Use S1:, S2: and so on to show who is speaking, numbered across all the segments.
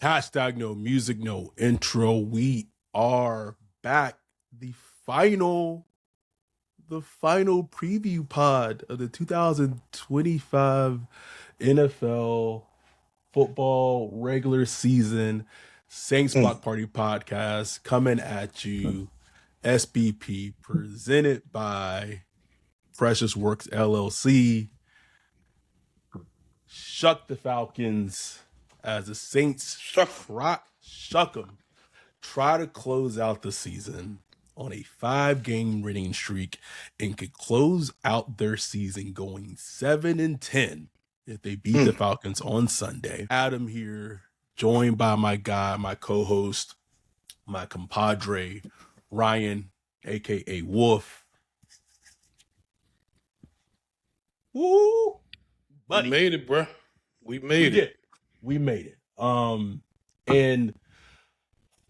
S1: Hashtag no music, no intro. We are back. Final, the final preview pod of the 2025 NFL football regular season Saints
S2: Mm.
S1: Block Party podcast coming at you. SBP presented by Precious Works LLC. Shuck the Falcons as the Saints shuck them. Try to close out the season on a 5-game winning streak and could close out their season going 7-10 if they beat the Falcons on Sunday. Adam here, joined by my guy, my co-host, my compadre, Ryan, aka Wolf. Woo! Buddy.
S2: We made it, bro. We made it.
S1: We made it. And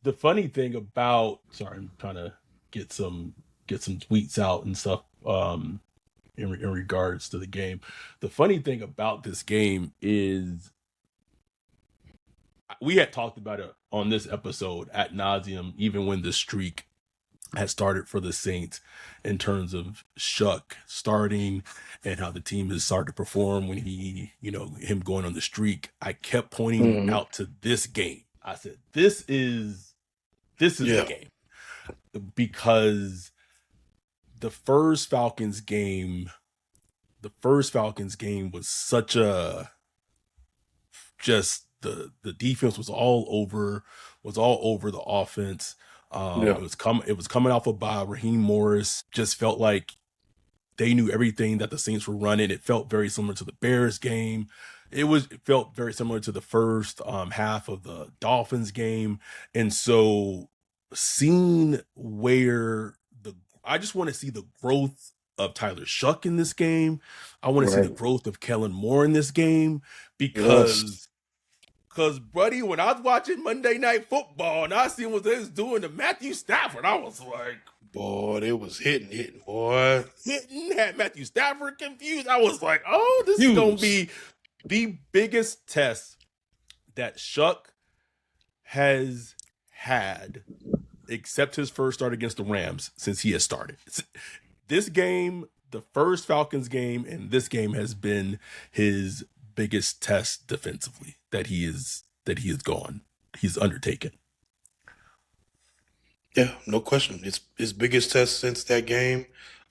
S1: the funny thing about, sorry, I'm trying to get some tweets out and stuff in regards to the game. The funny thing about this game is we had talked about it on this episode ad nauseum, even when the streak had started for the Saints, in terms of Shough starting and how the team has started to perform when he, him going on the streak. I kept pointing out to this game. I said, this is the game, because the first Falcons game was such a, just the defense was all over the offense. It was coming off of bye. Raheem Morris just felt like they knew everything that the Saints were running. It felt very similar to the Bears game. It felt very similar to the first half of the Dolphins game. And so seeing I just want to see the growth of Tyler Shough in this game. I want to see the growth of Kellen Moore in this game, because buddy, when I was watching Monday Night Football and I seen what they was doing to Matthew Stafford, I was like,
S2: boy, it was hitting, boy.
S1: Had Matthew Stafford confused. I was like, oh, this is going to be the biggest test that Shough has had, except his first start against the Rams, since he has started. This game, the first Falcons game, and this game has been his biggest test defensively that he's undertaken.
S2: Yeah, no question. It's his biggest test since that game.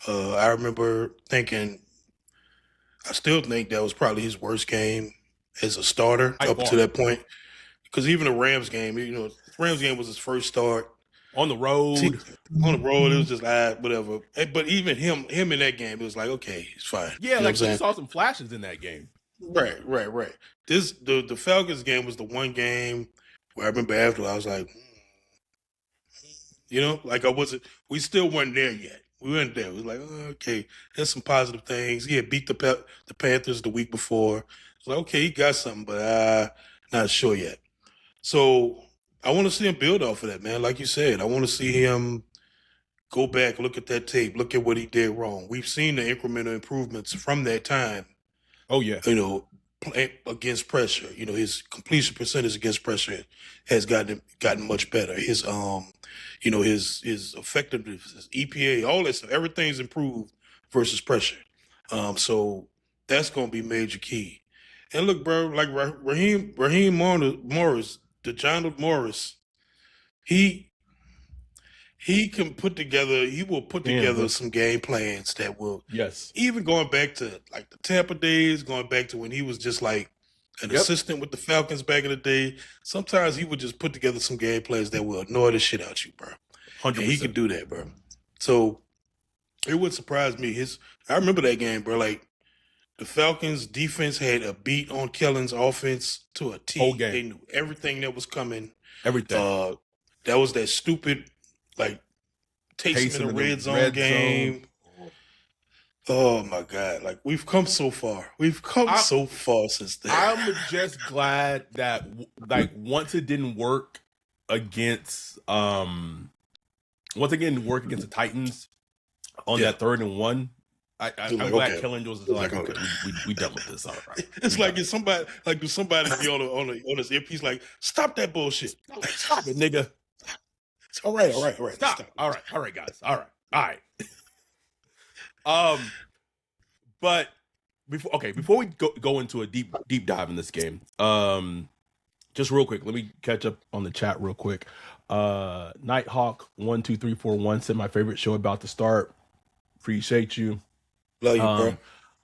S2: I remember thinking, I still think that was probably his worst game as a starter up to that point. Because even the Rams game, the Rams game was his first start.
S1: On the road.
S2: It was just whatever. But even him in that game, it was like, okay, it's fine.
S1: Yeah, like you saw some flashes in that game.
S2: Right. The Falcons game was the one game where I remember after I was like, we still weren't there yet. We weren't there. It was like, oh, okay, there's some positive things. He had beat the Panthers the week before. It's like, okay, he got something, but not sure yet. So I want to see him build off of that, man. Like you said, I want to see him go back, look at that tape, look at what he did wrong. We've seen the incremental improvements from that time.
S1: Oh yeah.
S2: Against pressure, his completion percentage against pressure has gotten much better. His his effectiveness, his EPA, all that stuff, everything's improved versus pressure. So that's going to be major key. And look, bro, like Raheem Morris, DeJounte Morris, he will put together some game plans that will, even going back to like the Tampa days, going back to when he was just like an assistant with the Falcons back in the day. Sometimes he would just put together some game plans that will annoy the shit out you, bro. 100%. And he could do that, bro. So it would surprise me. I remember that game, bro. Like, the Falcons defense had a beat on Kellen's offense to a T. They knew everything that was coming.
S1: Everything.
S2: That was that stupid, like, tasting in the red zone game. Oh my God! Like, we've come so far. We've come so far since then.
S1: I'm just glad that, like, once it didn't work against the Titans on that 3rd and 1, I'm glad Killingles is like, okay, we done with this. All right.
S2: It's like if somebody do somebody be on his earpiece like, stop that bullshit.
S1: Stop it, nigga.
S2: All right.
S1: Stop. All right, guys. All right. But before we go into a deep dive in this game, just real quick, let me catch up on the chat real quick. Nighthawk 12341 said my favorite show about to start. Appreciate you.
S2: Love you, bro.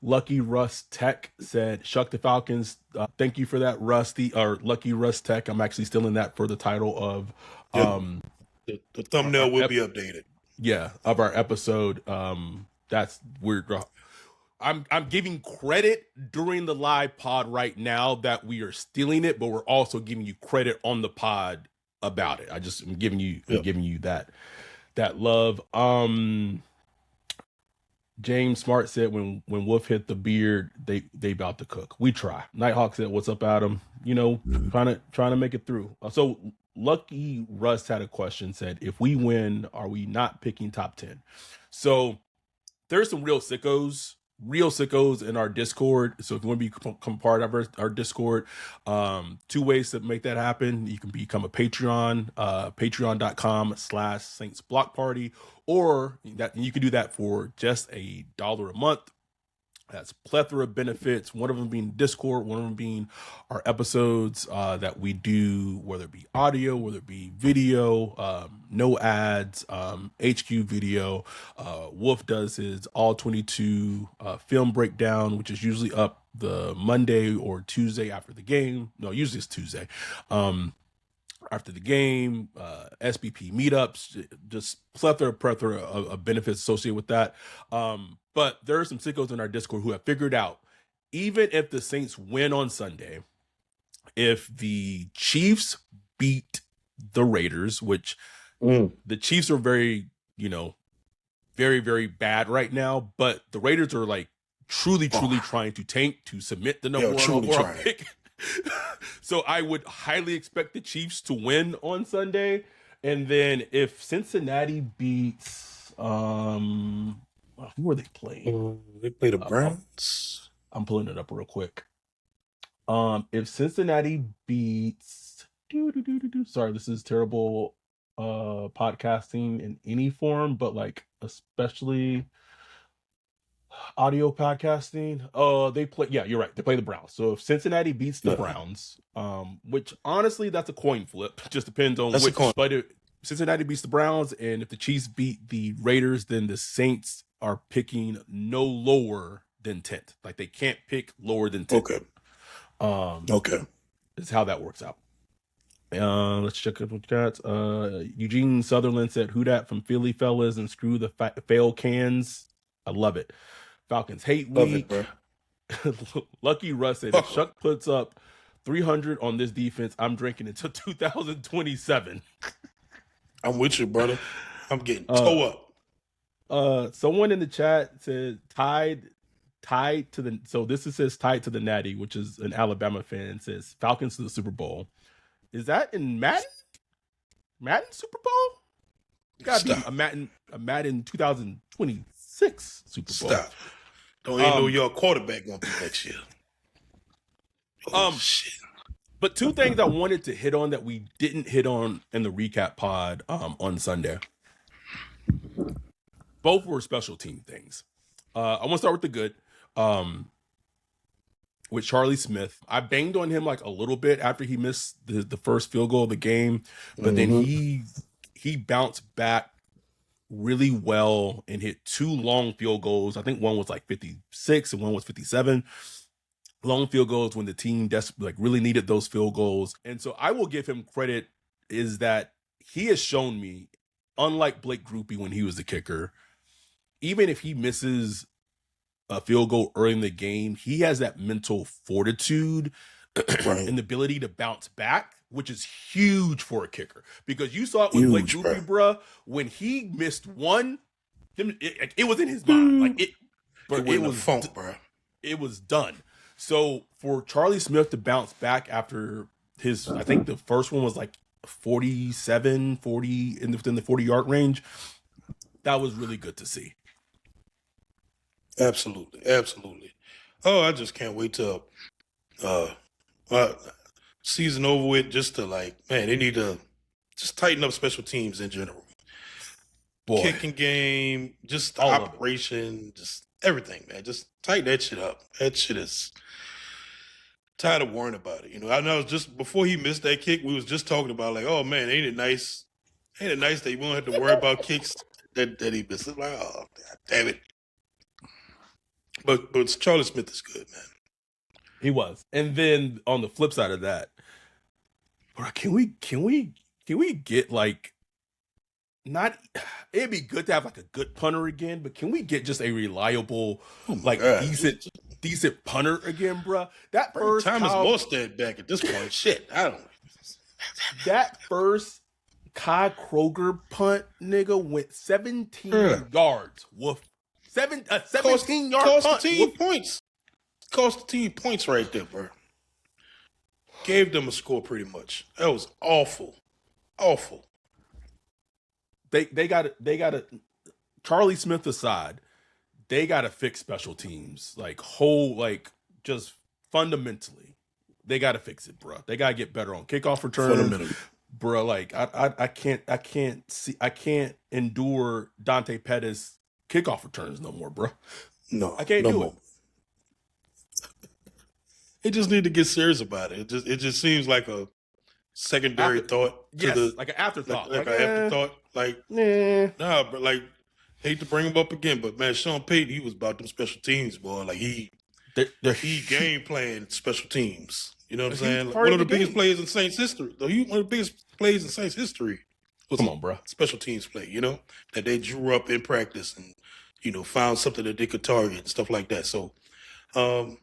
S1: Lucky Russ Tech said, "Shuck the Falcons." Thank you for that, Lucky Russ Tech. I'm actually stealing that for the title of
S2: the thumbnail will be updated.
S1: Yeah, of our episode. That's weird. I'm giving credit during the live pod right now that we are stealing it, but we're also giving you credit on the pod about it. I'm giving you that love. James Smart said when Wolf hit the beard, they about to cook. We try. Nighthawk said, "What's up, Adam?" Trying to make it through. So Lucky Russ had a question. Said, "If we win, are we not picking top 10?" So there's some real sickos in our Discord. So if you want to become part of our Discord, 2 ways to make that happen. You can become a Patreon, patreon.com/Saints Block Party, or you can do that for just $1 a month. That's plethora of benefits. One of them being Discord, one of them being our episodes that we do, whether it be audio, whether it be video, no ads, HQ video. Wolf does his all 22 film breakdown, which is usually up the Monday or Tuesday after the game. No, usually it's Tuesday. After the game, SBP meetups, just plethora of benefits associated with that. But there are some sickos in our Discord who have figured out, even if the Saints win on Sunday, if the Chiefs beat the Raiders, which the Chiefs are very, very, very bad right now, but the Raiders are like truly trying to tank to submit the number one overall pick. So I would highly expect the Chiefs to win on Sunday. And then if Cincinnati beats, who are they playing?
S2: They play the Browns.
S1: I'm pulling it up real quick. If Cincinnati beats, sorry, this is terrible podcasting in any form, but like especially audio podcasting. They play. Yeah, you're right. They play the Browns. So if Cincinnati beats the Browns, which honestly that's a coin flip. Just depends on which. But if Cincinnati beats the Browns, and if the Chiefs beat the Raiders, then the Saints are picking no lower than 10th. Like they can't pick lower than 10th.
S2: Okay.
S1: Is how that works out. Let's check out what we got. Eugene Sutherland said, "Who dat from Philly fellas and screw the fail cans." I love it. Falcons hate week. Lucky Russ said, "If Shuck puts up 300 on this defense, I'm drinking until 2027.
S2: I'm with you, brother. I'm getting toe
S1: up. Someone in the chat said tied to the. So this says tied to the Natty, which is an Alabama fan. Says Falcons to the Super Bowl. Is that in Madden? Madden Super Bowl? Gotta be a Madden 2026 Super Bowl.
S2: Stop. Don't even know your quarterback gonna be next year. Shit.
S1: But 2 things I wanted to hit on that we didn't hit on in the recap pod on Sunday. Both were special team things. I want to start with the good. With Charlie Smith, I banged on him like a little bit after he missed the first field goal of the game, but then he bounced back really well and hit 2 long field goals. I think one was like 56 and one was 57. Long field goals when the team really needed those field goals. And so I will give him credit is that he has shown me, unlike Blake Groupie when he was the kicker, even if he misses a field goal early in the game, he has that mental fortitude and the ability to bounce back, which is huge for a kicker. Because you saw it with Blake Groupie, bruh, when he missed one, it was in his mind. It was funk, bro. It was done. So for Charlie Smith to bounce back after his, I think the first one was like 47, 40 within the 40-yard range, that was really good to see.
S2: Absolutely, absolutely. Oh, I just can't wait till uh, season over with. Just to like, man, they need to just tighten up special teams in general.
S1: Boy,
S2: Kicking game, just the
S1: all of it.
S2: operation, just everything, man. Just tighten that shit up. That shit is tired of worrying about it. You know, I know just before he missed that kick, we was just talking about like, oh man, ain't it nice? Ain't it nice that you won't have to worry about kicks that he missed? It's like, oh God damn it. But Charlie Smith is good, man.
S1: He was. And then on the flip side of that, bro, can we get like not it'd be good to have like a good punter again, but can we get just a reliable, like
S2: God.
S1: decent punter again, bro? That
S2: Bring
S1: first
S2: Thomas Morstead back at this point. Shit, I don't.
S1: that first Kai Kroger punt, nigga, went 17 yards. Woof. 17-yard
S2: cost
S1: punt.
S2: the team points. Cost the team points right there, bro. Gave them a score pretty much. That was awful. Awful.
S1: They got to Charlie Smith aside, they got to fix special teams. Just fundamentally. They got to fix it, bro. They got to get better on kickoff returns. Bro, like I can't endure Dante Pettis kickoff returns no more, bro.
S2: No,
S1: I can't do it.
S2: They just need to get serious about it. It just seems like a secondary thought.
S1: Like an afterthought.
S2: Like an afterthought. Like, nah, but like, hate to bring him up again, but man, Sean Payton, he was about them special teams, boy. Like he game playing special teams. You know what I'm saying? Like, one of the biggest plays in Saints history. One of the biggest plays in Saints history was special teams play, you know, that they drew up in practice and, you know, found something that they could target and stuff like that. So, and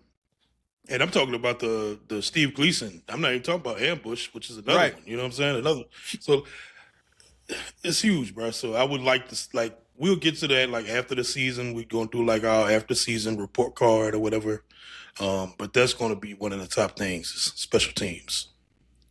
S2: I'm talking about the Steve Gleason. I'm not even talking about ambush, which is another one. You know what I'm saying? So it's huge, bro. So I would like to, like, we'll get to that, like, after the season. We're going through, like, our after-season report card or whatever. But that's going to be one of the top things, special teams.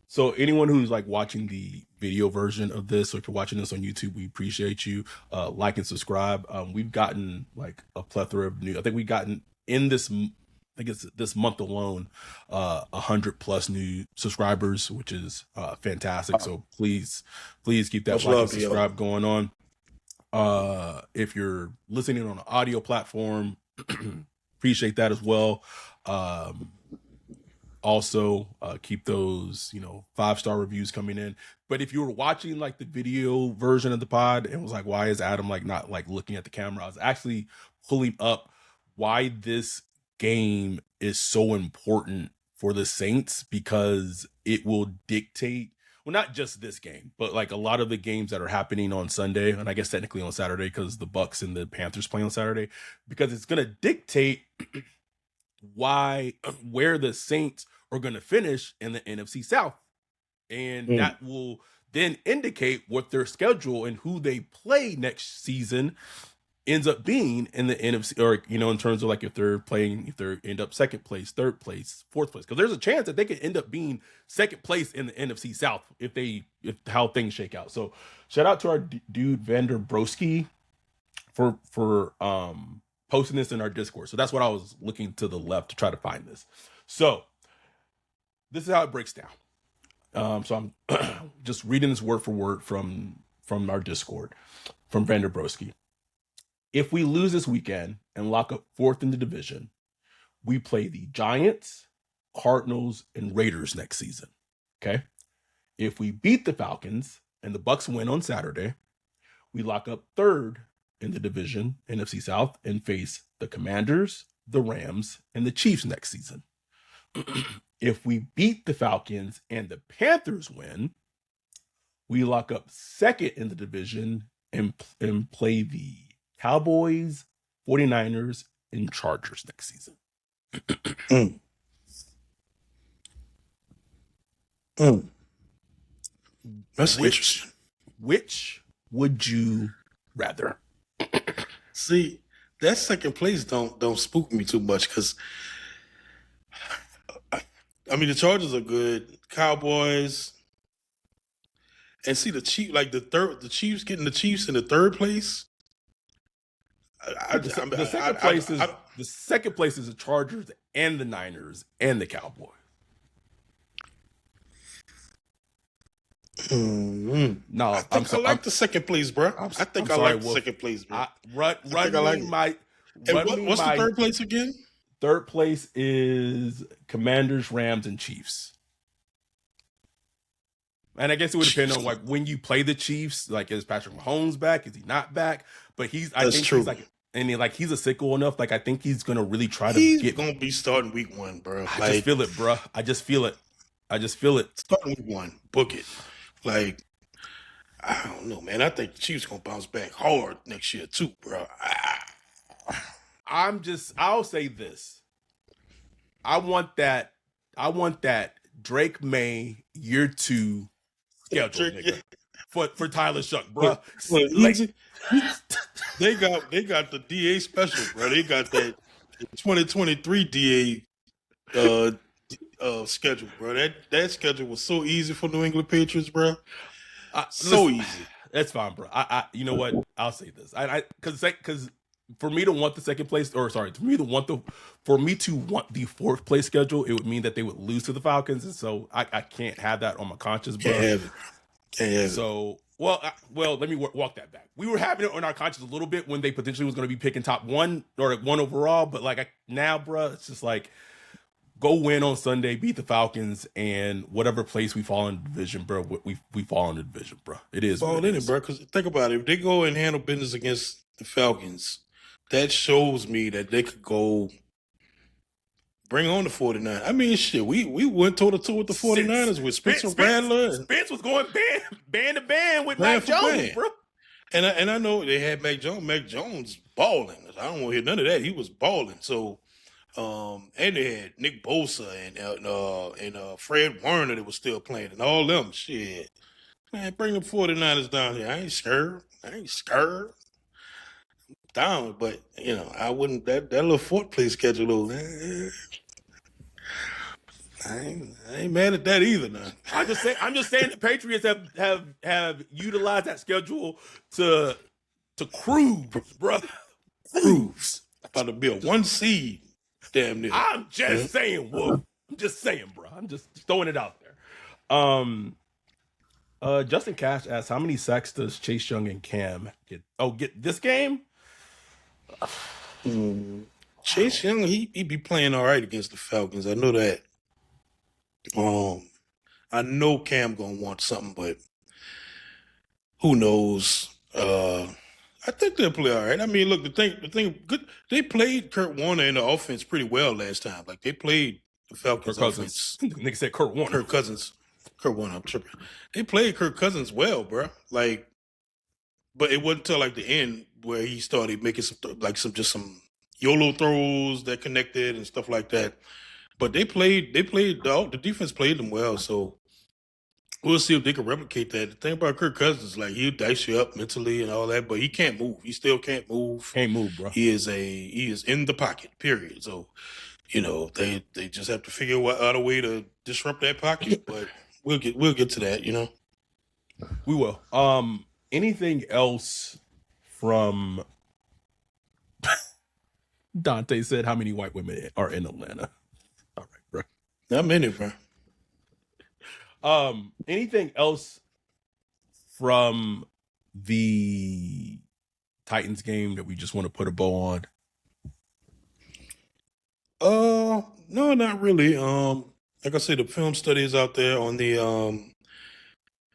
S1: So anyone who's, like, watching the video version of this, or if you're watching this on YouTube, we appreciate you. Like and subscribe. We've gotten, like, a plethora of new. I think we've gotten in this, I think it's this month alone, 100+ new subscribers, which is fantastic. So please keep that like and subscribe going on. If you're listening on an audio platform, appreciate that as well. Also, keep those, 5-star reviews coming in. But if you were watching like the video version of the pod and was like, why is Adam like not like looking at the camera? I was actually pulling up why this game is so important for the Saints, because it will dictate, well, not just this game, but like a lot of the games that are happening on Sunday, and I guess technically on Saturday because the Bucks and the Panthers play on Saturday, because it's going to dictate where the Saints are going to finish in the NFC South. And that will then indicate what their schedule and who they play next season ends up being in the NFC, or, in terms of like if they end up second place, third place, fourth place, because there's a chance that they could end up being second place in the NFC South if how things shake out. So shout out to our dude Vander Broski for posting this in our Discord. So that's what I was looking to the left to try to find this. So this is how it breaks down. So I'm just reading this word for word from our Discord from Vander Broski. If we lose this weekend and lock up fourth in the division, we play the Giants, Cardinals, and Raiders next season. Okay. If we beat the Falcons and the Bucks win on Saturday, we lock up third in the division, NFC South, and face the Commanders, the Rams, and the Chiefs next season. If we beat the Falcons and the Panthers win, we lock up second in the division and play the Cowboys, 49ers, and Chargers next season.
S2: That's interesting.
S1: Which would you rather?
S2: See, that second place don't spook me too much, because I mean the Chargers are good, Cowboys, and see the Chiefs, like the Chiefs getting the Chiefs in the third place.
S1: The second place is the Chargers and the Niners and the Cowboys.
S2: No, I like the second place, bro. I think I like the second place, bro.
S1: What's
S2: the third place again?
S1: Third place is Commanders, Rams, and Chiefs. And I guess it would depend on like when you play the Chiefs. Like, is Patrick Mahomes back? Is he not back? But he's a sicko enough. Like, I think he's gonna really try to.
S2: He's gonna be starting week 1, bro.
S1: I just feel it, bro. I just feel it.
S2: Starting week 1, book it. Like, I don't know, man. I think the Chiefs gonna bounce back hard next year too, bro.
S1: I'll say this. I want that Drake May year 2 schedule, nigga, for Tyler Shough, bro.
S2: They got the DA special, bro. They got that 2023 DA schedule, bro. That schedule was so easy for New England Patriots, bro. Easy.
S1: That's fine, bro. You know what? I'll say this. Because for me to want the second place, for me to want the fourth place schedule, it would mean that they would lose to the Falcons, and so I can't have that on my conscience, bro.
S2: Can't have it.
S1: So, let me walk that back. We were having it on our conscience a little bit when they potentially was going to be picking top 1 or 1 overall, but now, bro, it's just like, go win on Sunday, beat the Falcons, and whatever place we fall in the division, bro, we fall in the division, bro. It is.
S2: Fall in it, bro. Because think about it, if they go and handle business against the Falcons, that shows me that they could go bring on the 49. I mean, shit, we went toe-to-toe with the 49ers with Spencer Rattler.
S1: Spence was going band to band with Mac Jones, bro.
S2: And I know they had Mac Jones. Mac Jones balling. I don't want to hear none of that. He was balling. So, and they had Nick Bosa and Fred Warner that was still playing and all them. Shit. Man, bring the 49ers down here. I ain't scared. Down, but I wouldn't that little fourth place schedule though. I ain't mad at that either now.
S1: I'm just saying the Patriots have utilized that schedule to cruise, bro. Cruise.
S2: About to be a 1 seed. Damn near.
S1: I'm just saying, Wolf. I'm just saying, bro. I'm just throwing it out there. Justin Cash asks, how many sacks does Chase Young and Cam get this game?
S2: Chase Young, he be playing all right against the Falcons. I know that. I know Cam gonna want something, but who knows? I think they'll play all right. I mean, look, the thing, good. They played Kurt Warner in the offense pretty well last time. Like, they played the Falcons offense.
S1: Nigga said Kurt Warner.
S2: Kurt Warner, I'm tripping. They played Kirk Cousins well, bro. Like, but it wasn't until like the end where he started making some YOLO throws that connected and stuff like that. But the defense played them well, so we'll see if they can replicate that. The thing about Kirk Cousins is like he'll dice you up mentally and all that, but he can't move. He still can't move.
S1: Can't move, bro.
S2: He is in the pocket, period. So, they just have to figure out a way to disrupt that pocket, but we'll get to that,
S1: We will. Anything else from Dante said how many white women are in Atlanta? All right, bro.
S2: Not many, bro.
S1: Anything else from the Titans game that we just want to put a bow on?
S2: No, not really. Like I said, the film study is out there on the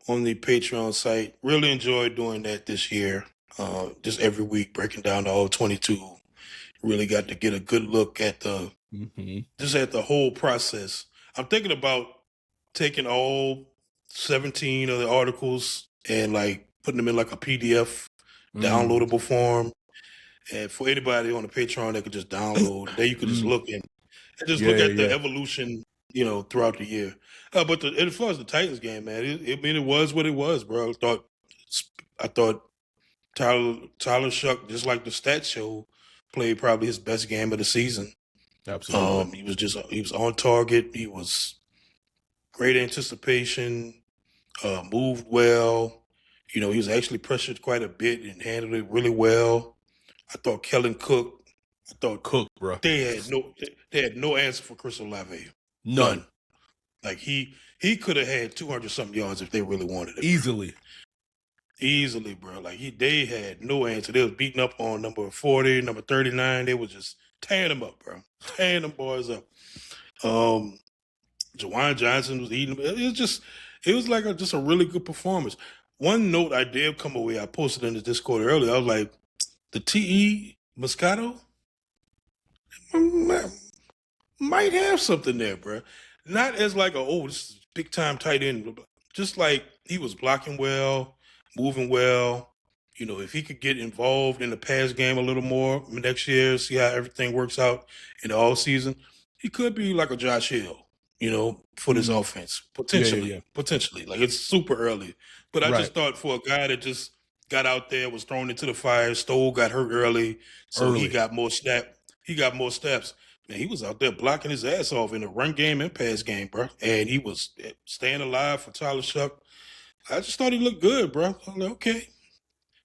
S2: Patreon site. Really enjoyed doing that this year. Just every week breaking down the all 22. Really got to get a good look at the whole process. I'm thinking about taking all 17 of the articles and like putting them in like a PDF downloadable form. And for anybody on the Patreon that could just download, there you could just look and just look at the evolution, throughout the year. But as far as the Titans game, man, it was what it was, bro. I thought Tyler Shough, just like the stats show, played probably his best game of the season.
S1: Absolutely.
S2: He was on target. He was great anticipation, moved well. He was actually pressured quite a bit and handled it really well. I thought Kellen Cook. I thought
S1: Cook, bro.
S2: they had no answer for Chris Olave.
S1: None.
S2: Like he could have had 200 something yards if they really wanted it.
S1: Easily.
S2: Bro. Easily, bro. Like they had no answer. They was beating up on number 40, number 39. They was just tearing them up, bro. Tearing them boys up. Jawan Johnson was eating them. It was like just a really good performance. One note I did come away, I posted in the Discord earlier. I was like, the T.E. Moscato might have something there, bro. Not as like this is big time tight end. Just like he was blocking well, moving well. You know, if he could get involved in the pass game a little more next year, see how everything works out in the all season, he could be like a Josh Hill, you know, for this offense. Potentially. Potentially. Like it's super early. But I just thought for a guy that just got out there, was thrown into the fire, Stoll got hurt early, so he got more steps. Man, he was out there blocking his ass off in the run game and pass game, bro. And he was staying alive for Tyler Shough. I just thought he looked good, bro. I'm like, okay.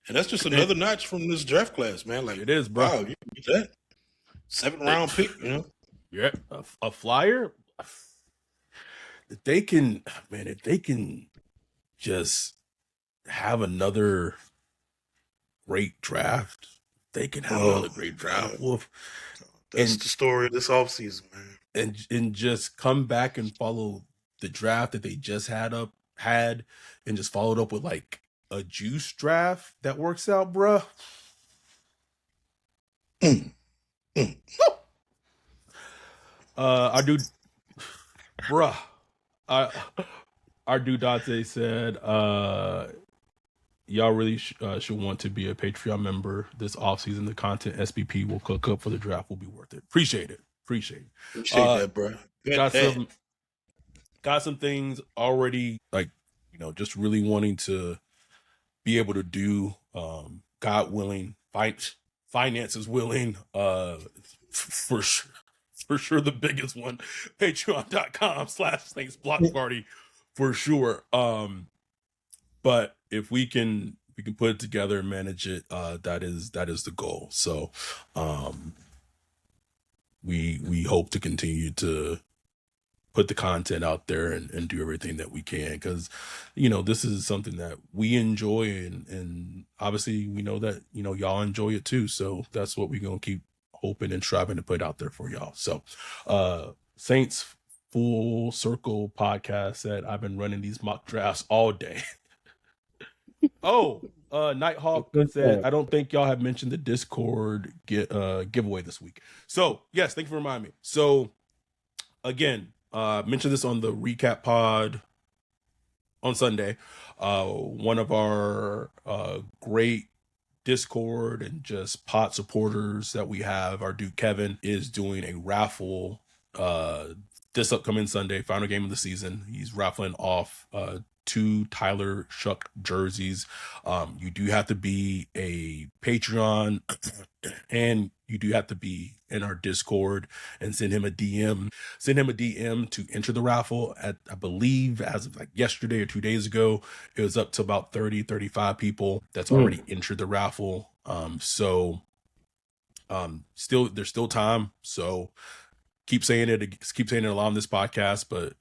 S2: And that's just another notch from this draft class, man. Like
S1: it is, bro.
S2: Wow, you get that 7th round pick, you know?
S1: Yeah, a flyer. If they can just have another great draft, they can have another great draft. Wolf.
S2: That's the story of this offseason, man.
S1: And just come back and follow the draft that they just had and just followed up with like a juice draft that works out, bruh. Our dude, bruh. Our dude Dante said, y'all really should want to be a Patreon member this offseason. The content SPP will cook up for the draft will be worth it. Appreciate it. Appreciate
S2: that, bro.
S1: Got some things already, like, you know, just really wanting to be able to do, God willing, finances willing, for sure the biggest one, patreon.com/Saints Block Party for sure. But if we can put it together and manage it, that is the goal. So we hope to continue to put the content out there and do everything that we can, because, you know, this is something that we enjoy, and obviously we know that, you know, y'all enjoy it too. So that's what we're gonna keep hoping and striving to put out there for y'all. So Saints Full Circle Podcast said, I've been running these mock drafts all day. Nighthawk said, I don't think y'all have mentioned the Discord giveaway this week. So yes, thank you for reminding me. So again, mentioned this on the recap pod on Sunday. One of our great Discord and just pod supporters that we have, our dude Kevin, is doing a raffle this upcoming Sunday, final game of the season. He's raffling off 2 Tyler Shough jerseys. You do have to be a Patreon and you do have to be in our Discord and send him a DM to enter the raffle. At, I believe, as of like yesterday or 2 days ago, it was up to about 35 people that's already entered the raffle. There's still time. So keep saying it a lot on this podcast, but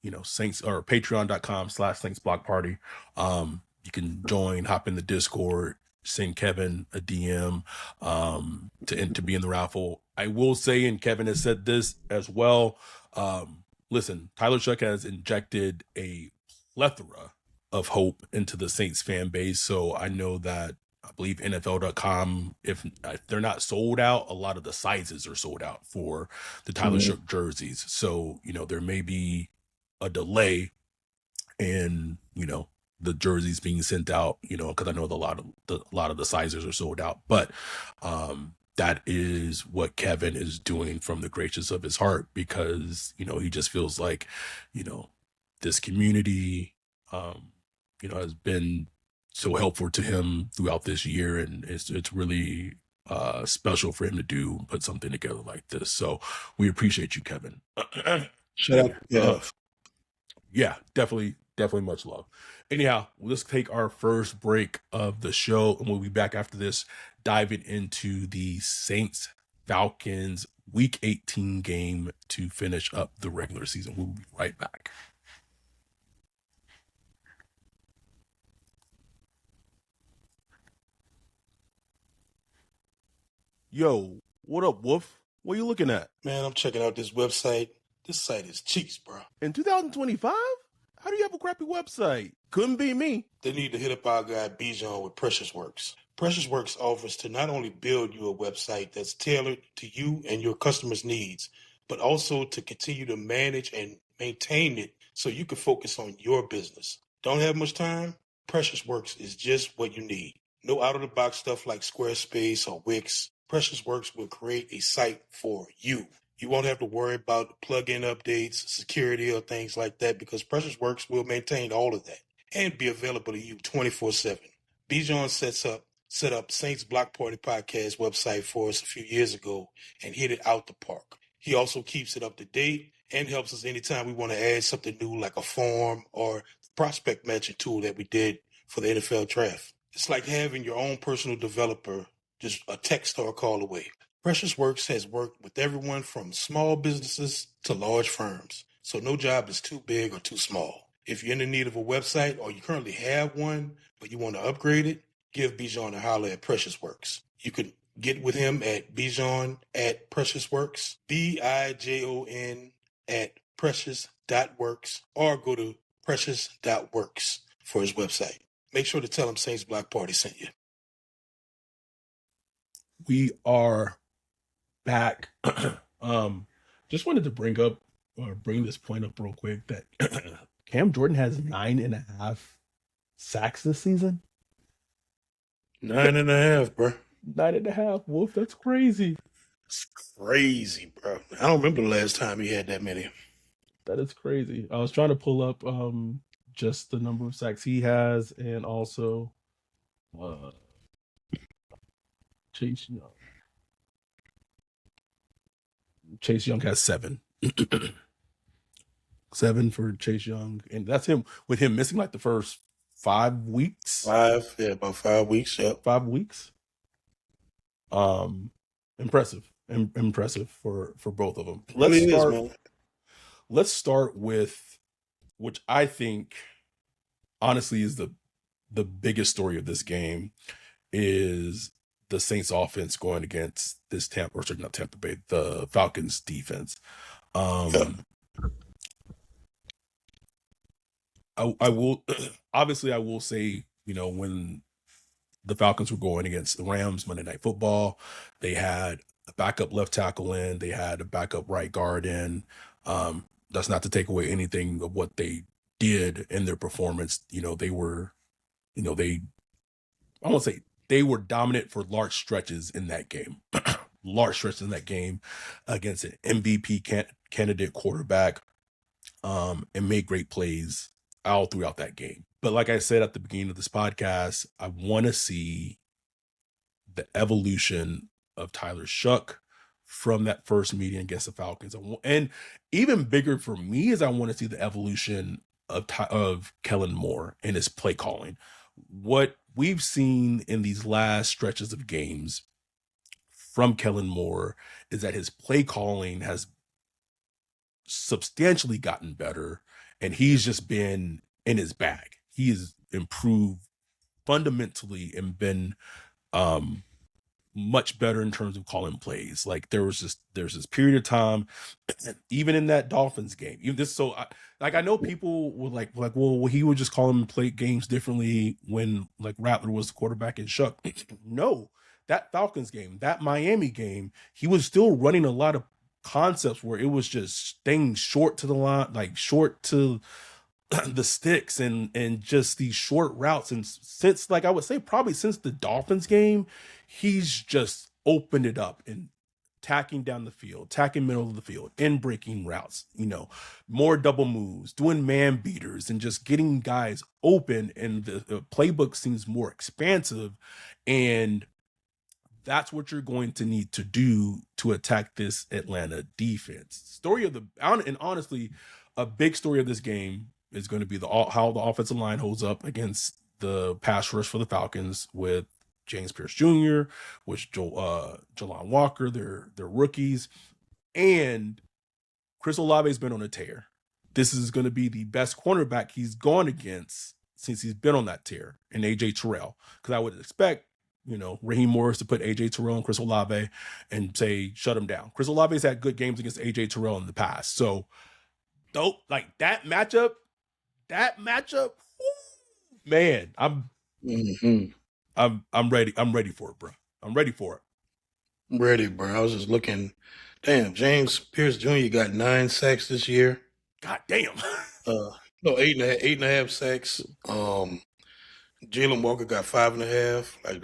S1: you know, Saints or patreon.com/Saints Block Party. You can join, hop in the Discord, send Kevin a DM to be in the raffle. I will say, and Kevin has said this as well, listen, Tyler Shough has injected a plethora of hope into the Saints fan base. So I know that, I believe NFL.com, if they're not sold out, a lot of the sizes are sold out for the Tyler Shough jerseys. So, you know, there may be a delay in, you know, the jerseys being sent out, you know, because I know a lot of the sizes are sold out. But that is what Kevin is doing from the gracious of his heart, because, you know, he just feels like, you know, this community, you know, has been so helpful to him throughout this year, and it's really special for him to put something together like this. So we appreciate you, Kevin.
S2: Shout out.
S1: Yeah, definitely Definitely much love. Anyhow, let's take our first break of the show, and we'll be back after this, diving into the Saints Falcons Week 18 game to finish up the regular season. We'll be right back. Yo, what up, Wolf? What are you looking at?
S2: Man, I'm checking out this website. This site is cheese, bro.
S1: In 2025? How do you have a crappy website? Couldn't be me.
S2: They need to hit up our guy Bijan with Precious Works. Precious Works offers to not only build you a website that's tailored to you and your customers' needs, but also to continue to manage and maintain it so you can focus on your business. Don't have much time? Precious Works is just what you need. No out-of-the-box stuff like Squarespace or Wix. Precious Works will create a site for you. You won't have to worry about plug-in updates, security, or things like that because Precious Works will maintain all of that and be available to you 24/7. Bijan set up Saints Block Party Podcast website for us a few years ago and hit it out the park. He also keeps it up to date and helps us anytime we want to add something new like a form or the prospect matching tool that we did for the NFL draft. It's like having your own personal developer just a text or a call away. Precious Works has worked with everyone from small businesses to large firms, so no job is too big or too small. If you're in the need of a website or you currently have one, but you want to upgrade it, give Bijan a holler at Precious Works. You can get with him at Bijan at Precious Works, Bijon at precious.works, or go to precious.works for his website. Make sure to tell him Saints Block Party sent you.
S1: We are back. Just wanted to bring this point up real quick that Cam Jordan has 9.5 sacks this season.
S2: 9.5, bro.
S1: 9.5, Wolf. That's crazy.
S2: It's crazy, bro. I don't remember the last time he had that many.
S1: That is crazy. I was trying to pull up just the number of sacks he has, and also Chase Young. Chase Young has 7. 7 for Chase Young, and that's him with him missing like the first 5 weeks.
S2: About 5 weeks. Yep.
S1: 5 weeks. Impressive for both of them. Let's start with, which I think honestly is the biggest story of this game, is the Saints offense going against this the Falcons defense. I will obviously I will say, when the Falcons were going against the Rams Monday Night Football, they had a backup left tackle in, they had a backup right guard in. That's not to take away anything of what they did in their performance. They were, I won't say they were dominant for large stretches in that game. Large stretches in that game against an MVP candidate quarterback, and made great plays all throughout that game. But like I said at the beginning of this podcast, I want to see the evolution of Tyler Shough from that first meeting against the Falcons. And even bigger for me is I want to see the evolution of Kellen Moore and his play calling. What we've seen in these last stretches of games from Kellen Moore is that his play calling has substantially gotten better, and he's just been in his bag. He has improved fundamentally and been much better in terms of calling plays. Like there's this period of time, even in that Dolphins game, I know people were like, well, he would just call him play games differently when like Rattler was the quarterback and Shough. No, that Falcons game, that Miami game, he was still running a lot of concepts where it was just staying short to the line, like short to the sticks and just these short routes. And since, like, I would say probably since the Dolphins game, he's just opened it up and tacking down the field, tacking middle of the field, and breaking routes, more double moves, doing man beaters, and just getting guys open. And the playbook seems more expansive. And that's what you're going to need to do to attack this Atlanta defense. And honestly, a big story of this game is going to be how the offensive line holds up against the pass rush for the Falcons with James Pierce Jr., with Jalon Walker, they're rookies, and Chris Olave's been on a tear. This is going to be the best cornerback he's gone against since he's been on that tear, and AJ Terrell. Because I would expect, Raheem Morris to put AJ Terrell and Chris Olave and say, shut him down. Chris Olave's had good games against AJ Terrell in the past. So, dope, like that matchup, man, I'm ready. I'm ready for it, bro. I'm ready for it.
S2: I'm ready, bro. I was just looking. Damn, James Pierce Jr. got 9 sacks this year.
S1: God damn.
S2: No, 8.5 sacks. Jalen Walker got 5.5. Like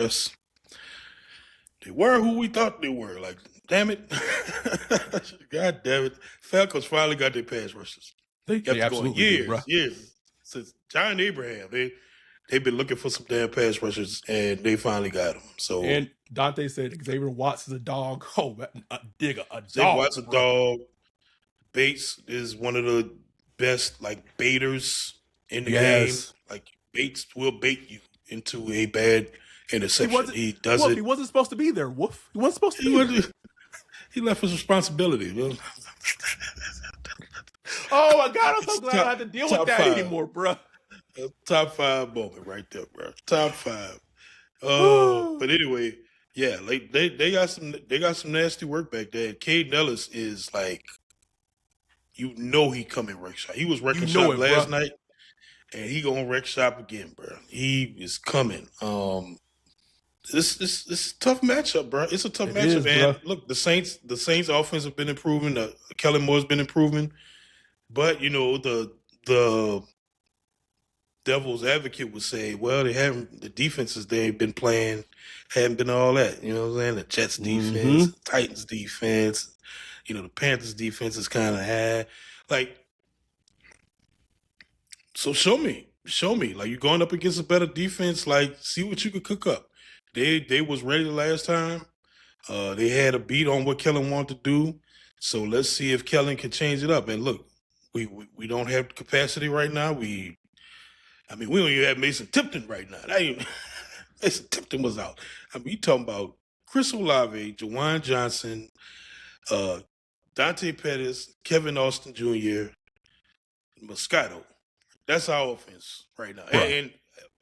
S2: they were who we thought they were. Like, damn it. God damn it. Falcons finally got their pass rushers.
S1: They absolutely
S2: years. Since John Abraham, they've been looking for some damn pass rushers, and they finally got them. So,
S1: and Dante said Xavier Watts is a dog. Oh, a digger, a dog.
S2: Xavier Watts is a dog. Bates is one of the best baiters in the game. Like, Bates will bait you into a bad interception. He does
S1: Wolf,
S2: it.
S1: He wasn't supposed to be there, Wolf. He wasn't supposed to be there.
S2: He left his responsibility.
S1: Oh my God, I'm so glad I don't have to deal with that anymore, bro.
S2: Top 5 moment right there, bro. Top 5. But anyway, yeah, like they got some nasty work back there. Cade Nellis is like, he coming wreck shop. He was wrecking shop last night, and he gonna wreck shop again, bro. He is coming. This is a tough matchup, bro. It's a tough matchup, man. Bro. Look, the Saints offense have been improving. Kellen Moore's been improving, but the devil's advocate would say, well, the defenses they've been playing haven't been all that. You know what I'm saying? The Jets defense, Titans defense, the Panthers defense is kind of high. Like, so show me. Like, you're going up against a better defense. Like, see what you could cook up. They was ready the last time. They had a beat on what Kellen wanted to do. So let's see if Kellen can change it up. And look, we don't have capacity right now. We don't even have Mason Tipton right now. Mason Tipton was out. You talking about Chris Olave, Jawan Johnson, Dante Pettis, Kevin Austin Jr., Moscato. That's our offense right now. Right. And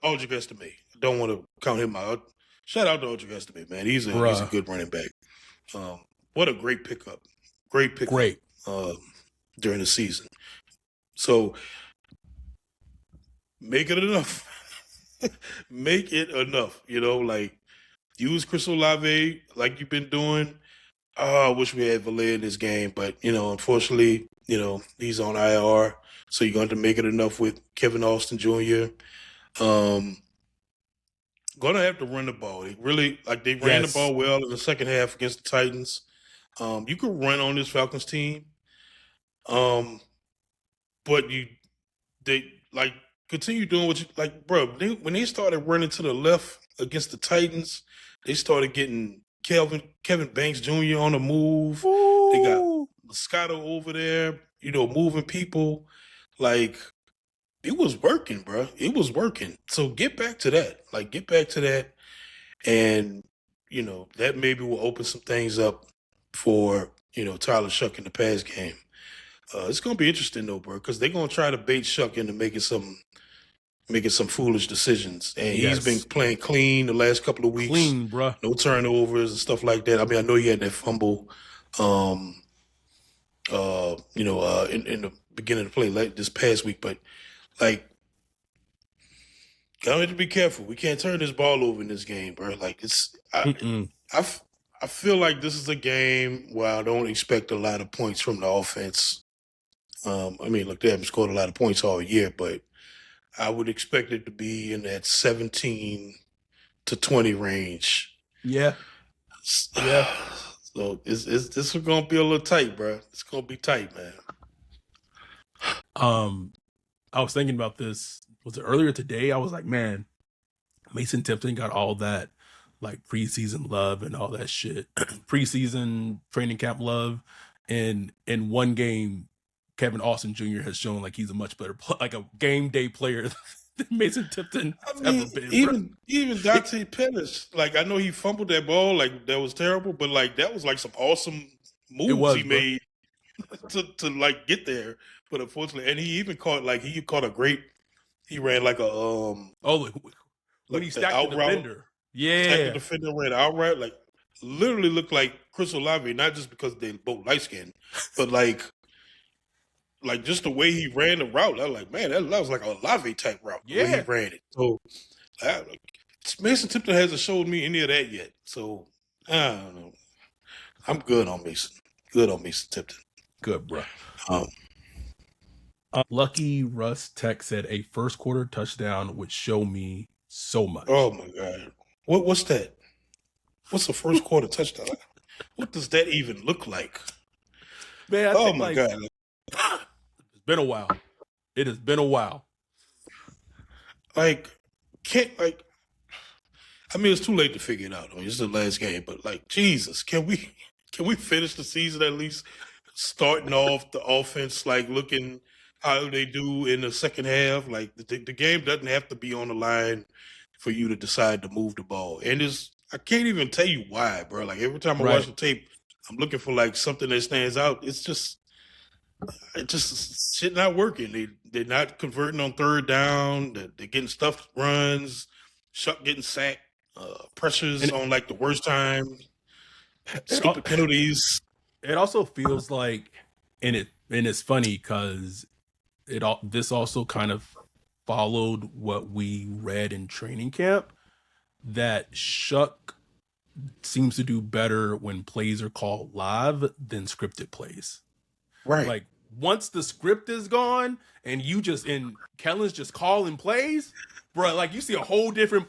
S2: Audric Estime. Don't want to count him out. Shout out to Audric Estime, man. He's a good running back. What a great pickup. Great pickup during the season. So make it enough. Make it enough. Use Chris Olave like you've been doing. I wish we had Valet in this game, but unfortunately, he's on IR. So you're going to make it enough with Kevin Austin Jr. Going to have to run the ball. They ran the ball well in the second half against the Titans. You could run on this Falcons team. But they continue doing what you bro. When they started running to the left against the Titans, they started getting Kevin Banks Jr. on the move. Ooh. They got Moscato over there, moving people. Like, it was working, bro. It was working. So get back to that. And, that maybe will open some things up for, Tyler Shough in the pass game. It's going to be interesting, though, bro, because they're going to try to bait Shough into making some foolish decisions. And he's been playing clean the last couple of weeks.
S1: Clean, bro.
S2: No turnovers and stuff like that. I know he had that fumble, in the beginning of the play this past week, but gotta be careful. We can't turn this ball over in this game, bro. I feel like this is a game where I don't expect a lot of points from the offense. Look, they haven't scored a lot of points all year, but I would expect it to be in that 17 to 20 range.
S1: Yeah. Yeah.
S2: So this is going to be a little tight, bro. It's going to be tight, man.
S1: I was thinking about this. Was it earlier today? I was like, man, Mason Tipton got all that preseason love and all that shit, preseason training camp love, and in one game Kevin Austin Jr. has shown like he's a much better, like a game day player than Mason Tipton has ever been.
S2: Even Dante Pettis, like I know he fumbled that ball, like that was terrible, but like that was like some awesome moves he made to like get there. But unfortunately, and he caught a great. He ran like a
S1: when he stacked the defender,
S2: stacked the defender, ran outright, like literally looked like Chris Olave, not just because they both light skinned, but like just the way he ran the route. I was like, man, that was like a Olave type route. The way he ran it. So Mason Tipton hasn't showed me any of that yet. So I don't know. I'm good on Mason. Good on Mason Tipton.
S1: Good, bro. Lucky Russ Tech said a first quarter touchdown would show me so much.
S2: Oh my God. What's that? What's a first quarter touchdown? What does that even look like?
S1: Man, my God. It's been a while. It has been a while.
S2: I mean, it's too late to figure it out. I mean, it's the last game, but like, Jesus, can we finish the season at least starting off the offense, like looking how they do in the second half? Like the game doesn't have to be on the line for you to decide to move the ball. And I can't even tell you why, bro. Like every time I watch the tape, I'm looking for like something that stands out. It's just shit not working. They're not converting on third down. They're getting stuffed runs. Shough getting sacked. Pressures on like the worst time. Stupid penalties.
S1: It also feels like, and it's funny because this also kind of followed what we read in training camp, that Shough seems to do better when plays are called live than scripted plays.
S2: Right.
S1: Like once the script is gone and Kellen's just calling plays, bro, like you see a whole different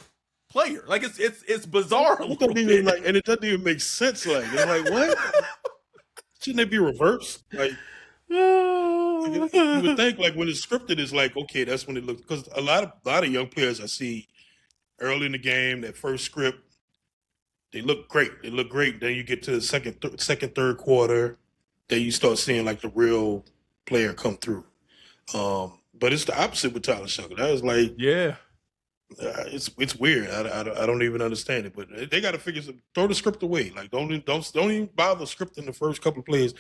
S1: player. Like it's bizarre.
S2: And it doesn't even make sense. Like it's like, what? Shouldn't it be reversed? Like you would think like when it's scripted, it's like, okay, that's when it looks, because a lot of young players I see early in the game, that first script, they look great. Then you get to the second, third quarter, then you start seeing like the real player come through. But it's the opposite with Tyler Shough. That was like, it's weird. I don't even understand it. But they got to throw the script away. Like don't even bother scripting the first couple of plays.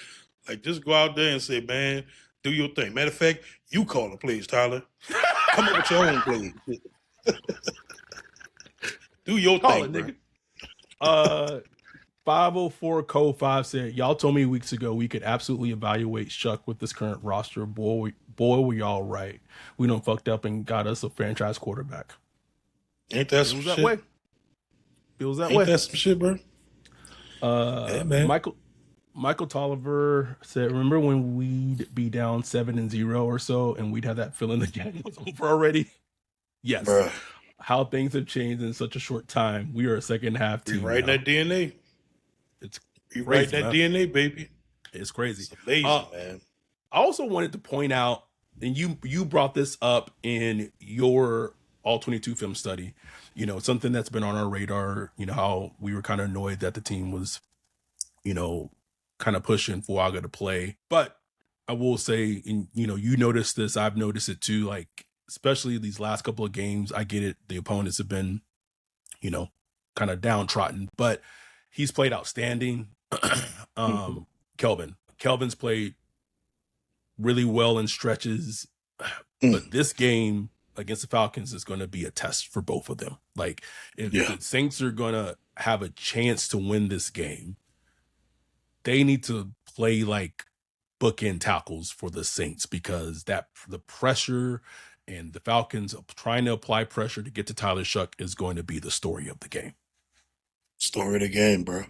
S2: Like just go out there and say, man, do your thing. Matter of fact, you call the plays, Tyler. Come up with your own plays. Do your thing,
S1: nigga. 504 Code 5 said, y'all told me weeks ago we could absolutely evaluate Shough with this current roster. Boy, were y'all right. We done fucked up and got us a franchise quarterback.
S2: Ain't that some shit?
S1: Feels that way.
S2: Ain't that some shit, bro?
S1: Yeah, man. Michael Tolliver said, remember when we'd be down 7-0 or so and we'd have that feeling the game was over already? Yes. Bruh. How things have changed in such a short time. We are a second half team.
S2: You're writing that DNA. You're writing that DNA, baby.
S1: It's crazy.
S2: It's amazing, man.
S1: I also wanted to point out, and you brought this up in your All-22 film study, something that's been on our radar, how we were kind of annoyed that the team was, kind of pushing Fuaga to play. But I will say, you noticed this, I've noticed it too, like, especially these last couple of games, I get it. The opponents have been, kind of downtrodden, but he's played outstanding. Kelvin's played really well in stretches, but this game against the Falcons is going to be a test for both of them. Like if the Saints are going to have a chance to win this game, they need to play like bookend tackles for the Saints, because the pressure and the Falcons trying to apply pressure to get to Tyler Shough is going to be the story of the game.
S2: Story of the game, bro.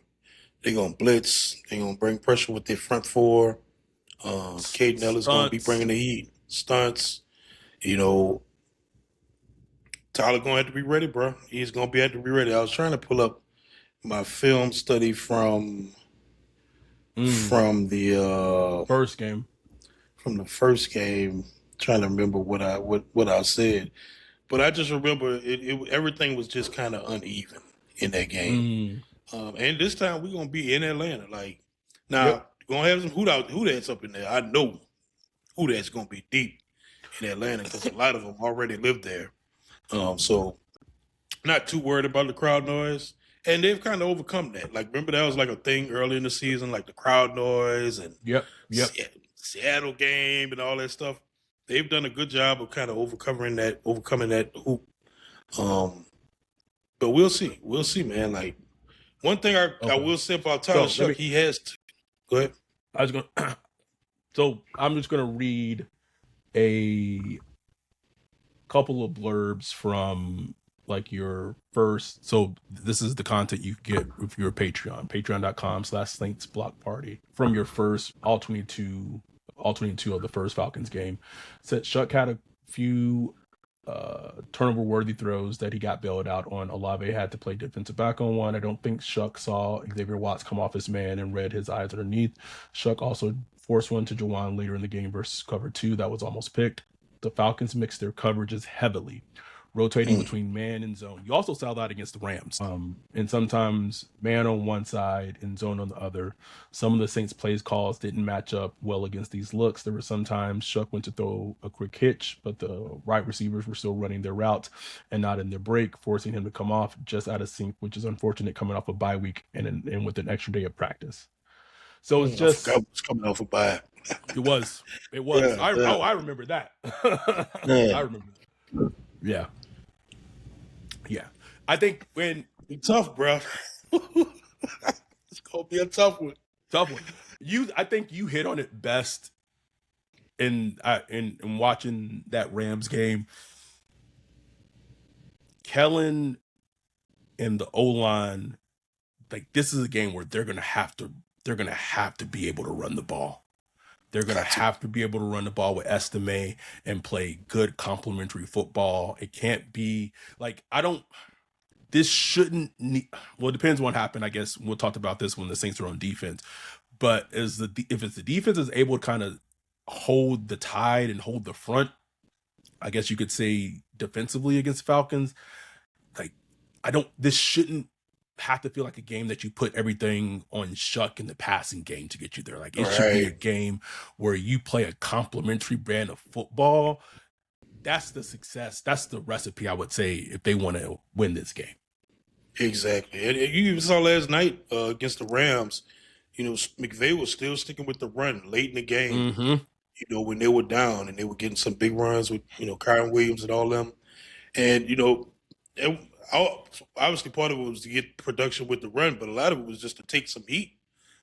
S2: They're going to blitz. They're going to bring pressure with their front four. Caden Ellis going to be bringing the heat. Stunts. Tyler going to have to be ready, bro. He's going to have to be ready. I was trying to pull up my film study from the
S1: first game.
S2: From the first game, trying to remember what I said, but I just remember everything was just kind of uneven in that game. And this time we're gonna be in Atlanta. Like now, gonna have some hoodats up in there. I know who that's going to be deep in Atlanta because a lot of them already live there. So not too worried about the crowd noise. And they've kind of overcome that. Like, remember that was like a thing early in the season, like the crowd noise and
S1: Yep.
S2: Seattle game and all that stuff. They've done a good job of kind of overcoming that hoop. But we'll see. We'll see, man. Like, one thing I will say about Tyler Shough, he has to. Go ahead.
S1: So I'm just gonna read a couple of blurbs from like your first. So this is the content you get if you're a patreon.com/Saints Block Party from your first all 22 of the first Falcons game. Said Shough had a few turnover worthy throws that he got bailed out on. Olave had to play defensive back on one. I don't think Shough saw Xavier Watts come off his man and read his eyes underneath. Shough also forced one to Juwan later in the game versus cover 2 that was almost picked. The Falcons mixed their coverages heavily, rotating between man and zone. You also saw that against the Rams. And sometimes man on one side and zone on the other. Some of the Saints plays calls didn't match up well against these looks. There were sometimes Shough went to throw a quick hitch, but the right receivers were still running their routes and not in their break, forcing him to come off just out of sync, which is unfortunate coming off a bye week and with an extra day of practice. So it's just
S2: I forgot what's coming off a bye.
S1: It was.
S2: Yeah,
S1: I remember that. I remember that. Yeah. I think when
S2: it's tough, bro. It's gonna be a tough one.
S1: I think you hit on it best in watching that Rams game. Kellen and the O-line, like, this is a game where they're gonna have to be able to run the ball. They're going to have to be able to run the ball with Estime and play good complementary football. It can't be like, this shouldn't need, well, it depends on what happened. I guess we'll talk about this when the Saints are on defense, but if the defense is able to kind of hold the tide and hold the front, I guess you could say defensively against Falcons, like, this shouldn't have to feel like a game that you put everything on Shough in the passing game to get you there. Like, it should be a game where you play a complementary brand of football. That's the success. That's the recipe, I would say, if they want to win this game.
S2: Exactly. And you even saw last night against the Rams, McVay was still sticking with the run late in the game, when they were down and they were getting some big runs with, Kyron Williams and all them. And, obviously part of it was to get production with the run, but a lot of it was just to take some heat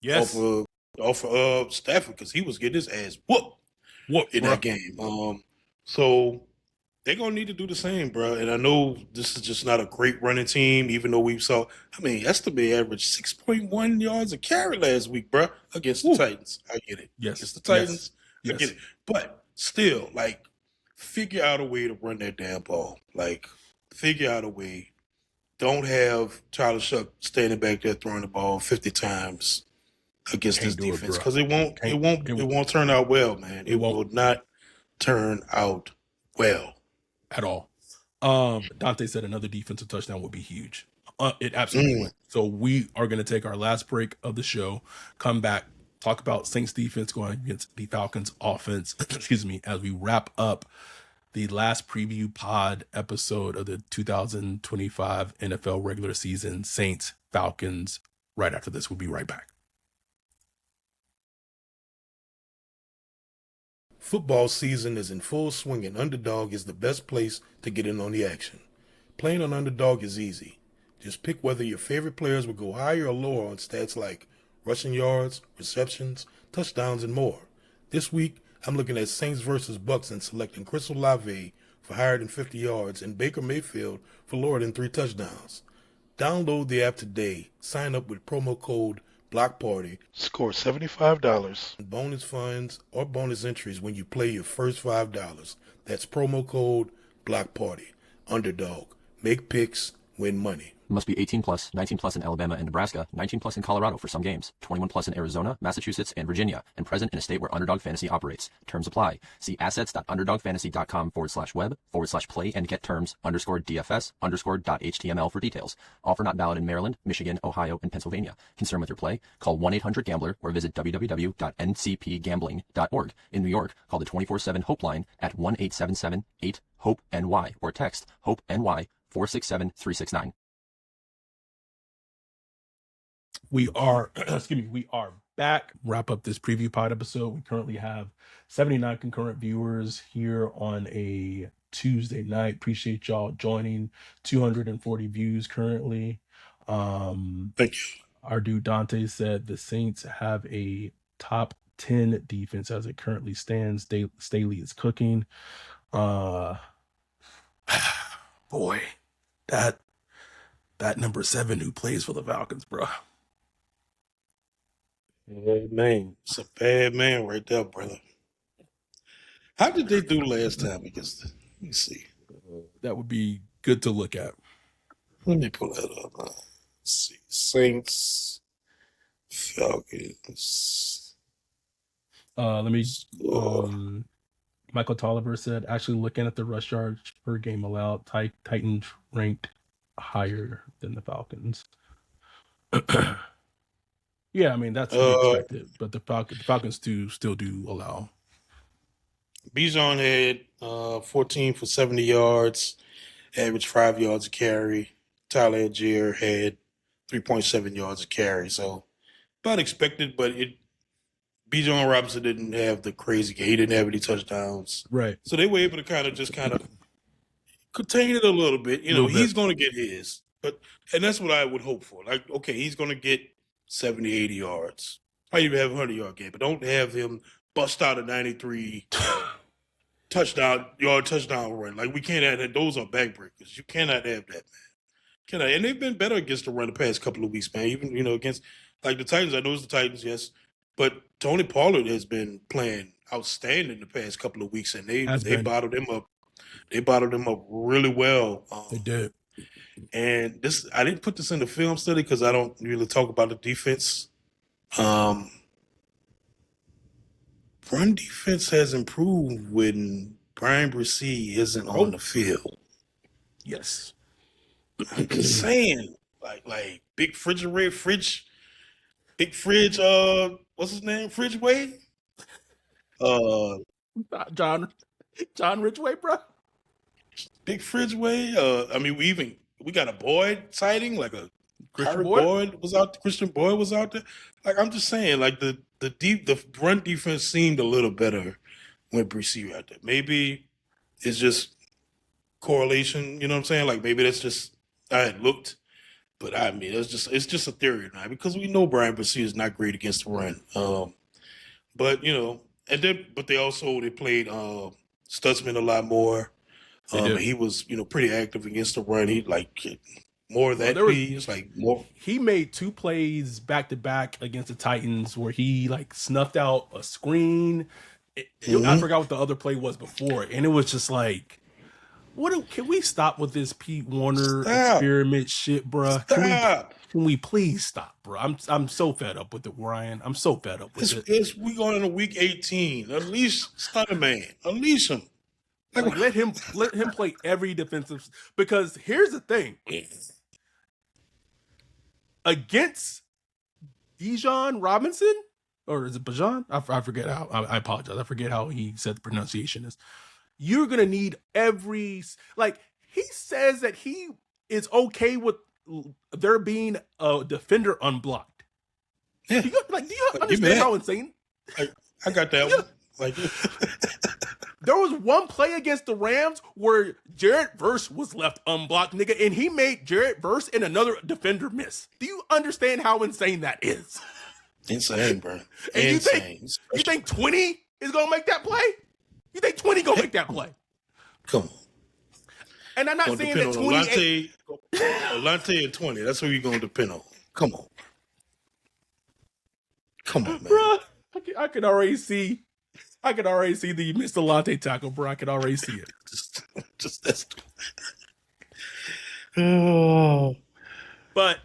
S2: off of Stafford because he was getting his ass whooped in that game. So they're going to need to do the same, bro. And I know this is just not a great running team, even though Estime averaged 6.1 yards a carry last week, bro, against the Titans. I get it.
S1: Yes.
S2: Against the Titans, I get it. But still, like, figure out a way to run that damn ball. Like, figure out a way. Don't have Tyler Shough standing back there throwing the ball 50 times against this defense because it won't turn out well, man. It will not turn out well
S1: at all. Dante said another defensive touchdown would be huge. It absolutely would. So we are going to take our last break of the show, come back, talk about Saints defense going against the Falcons offense, as we wrap up the last preview pod episode of the 2025 NFL regular season, Saints Falcons. Right after this, we'll be right back.
S2: Football season is in full swing and Underdog is the best place to get in on the action. Playing on Underdog is easy. Just pick whether your favorite players will go higher or lower on stats like rushing yards, receptions, touchdowns, and more. This week, I'm looking at Saints versus Bucks and selecting Chris Olave for higher than 50 yards and Baker Mayfield for lower than 3 touchdowns. Download the app today. Sign up with promo code BLOCKPARTY. Score $75 in bonus funds or bonus entries when you play your first $5. That's promo code BLOCKPARTY. Underdog. Make picks, win money.
S3: Must be 18 plus, 19 plus in Alabama and Nebraska, 19 plus in Colorado for some games, 21 plus in Arizona, Massachusetts, and Virginia, and present in a state where Underdog Fantasy operates. Terms apply. See assets.underdogfantasy.com/web/play and get terms _DFS_.html for details. Offer not valid in Maryland, Michigan, Ohio, and Pennsylvania. Concerned with your play? Call 1-800-GAMBLER or visit www.ncpgambling.org. In New York, call the 24/7 Hope line at 1-877-8-HOPE-NY or text HOPE-NY 467-369.
S1: We are, we are back. Wrap up this preview pod episode. We currently have 79 concurrent viewers here on a Tuesday night. Appreciate y'all joining. 240 views currently.
S2: Thank you.
S1: Our dude Dante said the Saints have a top 10 defense as it currently stands. Staley is cooking. Boy, that number 7 who plays for the Falcons, bro.
S2: Bad man. It's a bad man right there, brother. How did they do last time against the, let me see.
S1: That would be good to look at.
S2: Let me pull that up. Let's see. Saints, Falcons.
S1: Let me Michael Tolliver said, actually looking at the rush yards per game allowed, Titans ranked higher than the Falcons. Yeah, I mean, that's to be expected, but the Falcons still do allow.
S2: Bijan had 14 for 70 yards, average 5 yards a carry. Tyler Algier had 3.7 yards a carry. So about expected, but Bijan Robinson didn't have the crazy game. He didn't have any touchdowns.
S1: Right.
S2: So they were able to kind of contain it a little bit. You know, he's going to get his. And that's what I would hope for. Like, okay, he's going to get 70, 80 yards. I even have a 100-yard game, but don't have him bust out a 93 touchdown run. Like, we can't have that. Those are backbreakers. You cannot have that, man. And they've been better against the run the past couple of weeks, man. Even, against, like, the Titans. I know it's the Titans, yes. But Tony Pollard has been playing outstanding the past couple of weeks, and they bottled him up. They bottled him up really well.
S1: They did.
S2: And I didn't put this in the film study because I don't really talk about the defense. Run defense has improved when Brian Bresee isn't on the field.
S1: Yes.
S2: I'm just saying, like big fridge, what's his name? Fridgeway?
S1: John Ridgeway, bro.
S2: Big Fridgeway. I mean, we got a Boyd sighting, like a Christian Boyd was out there. Like, I'm just saying, like the run defense seemed a little better when Bresee out there. Maybe it's just correlation, you know what I'm saying? Like, maybe that's just I had looked, but I mean it's just a theory now because we know Brian Bresee is not great against the run. But they also played Stutzman a lot more. He was, pretty active against the run. He more of that.
S1: He made 2 plays back to back against the Titans where he snuffed out a screen. I forgot what the other play was before, and it was just like, can we stop with this Pete Warner experiment shit, bro? Can we please stop, bro? I'm so fed up with it, Ryan. I'm so fed up with it.
S2: We going into week 18. Unleash Stunner Man. Unleash him.
S1: Let him play every defensive, because here's the thing. Against Bijan Robinson, or is it Bijan? I forget how. I apologize. I forget how he said the pronunciation is. You're gonna need he says that he is okay with there being a defender unblocked.
S2: Yeah.
S1: Do you understand how insane?
S2: I got that one.
S1: There was one play against the Rams where Jarrett Verse was left unblocked, nigga, and he made Jarrett Verse and another defender miss. Do you understand how insane that is?
S2: Insane, bro.
S1: And
S2: insane.
S1: You think 20 is gonna make that play? You think 20 gonna make that play?
S2: Come on.
S1: And I'm not saying that 20.
S2: Alante and 20. That's who you're gonna depend on. Come on. Come on, man.
S1: Bro, I could already see the Mr. Latte tackle, bro. I could already see it.
S2: Just that's. Oh.
S1: But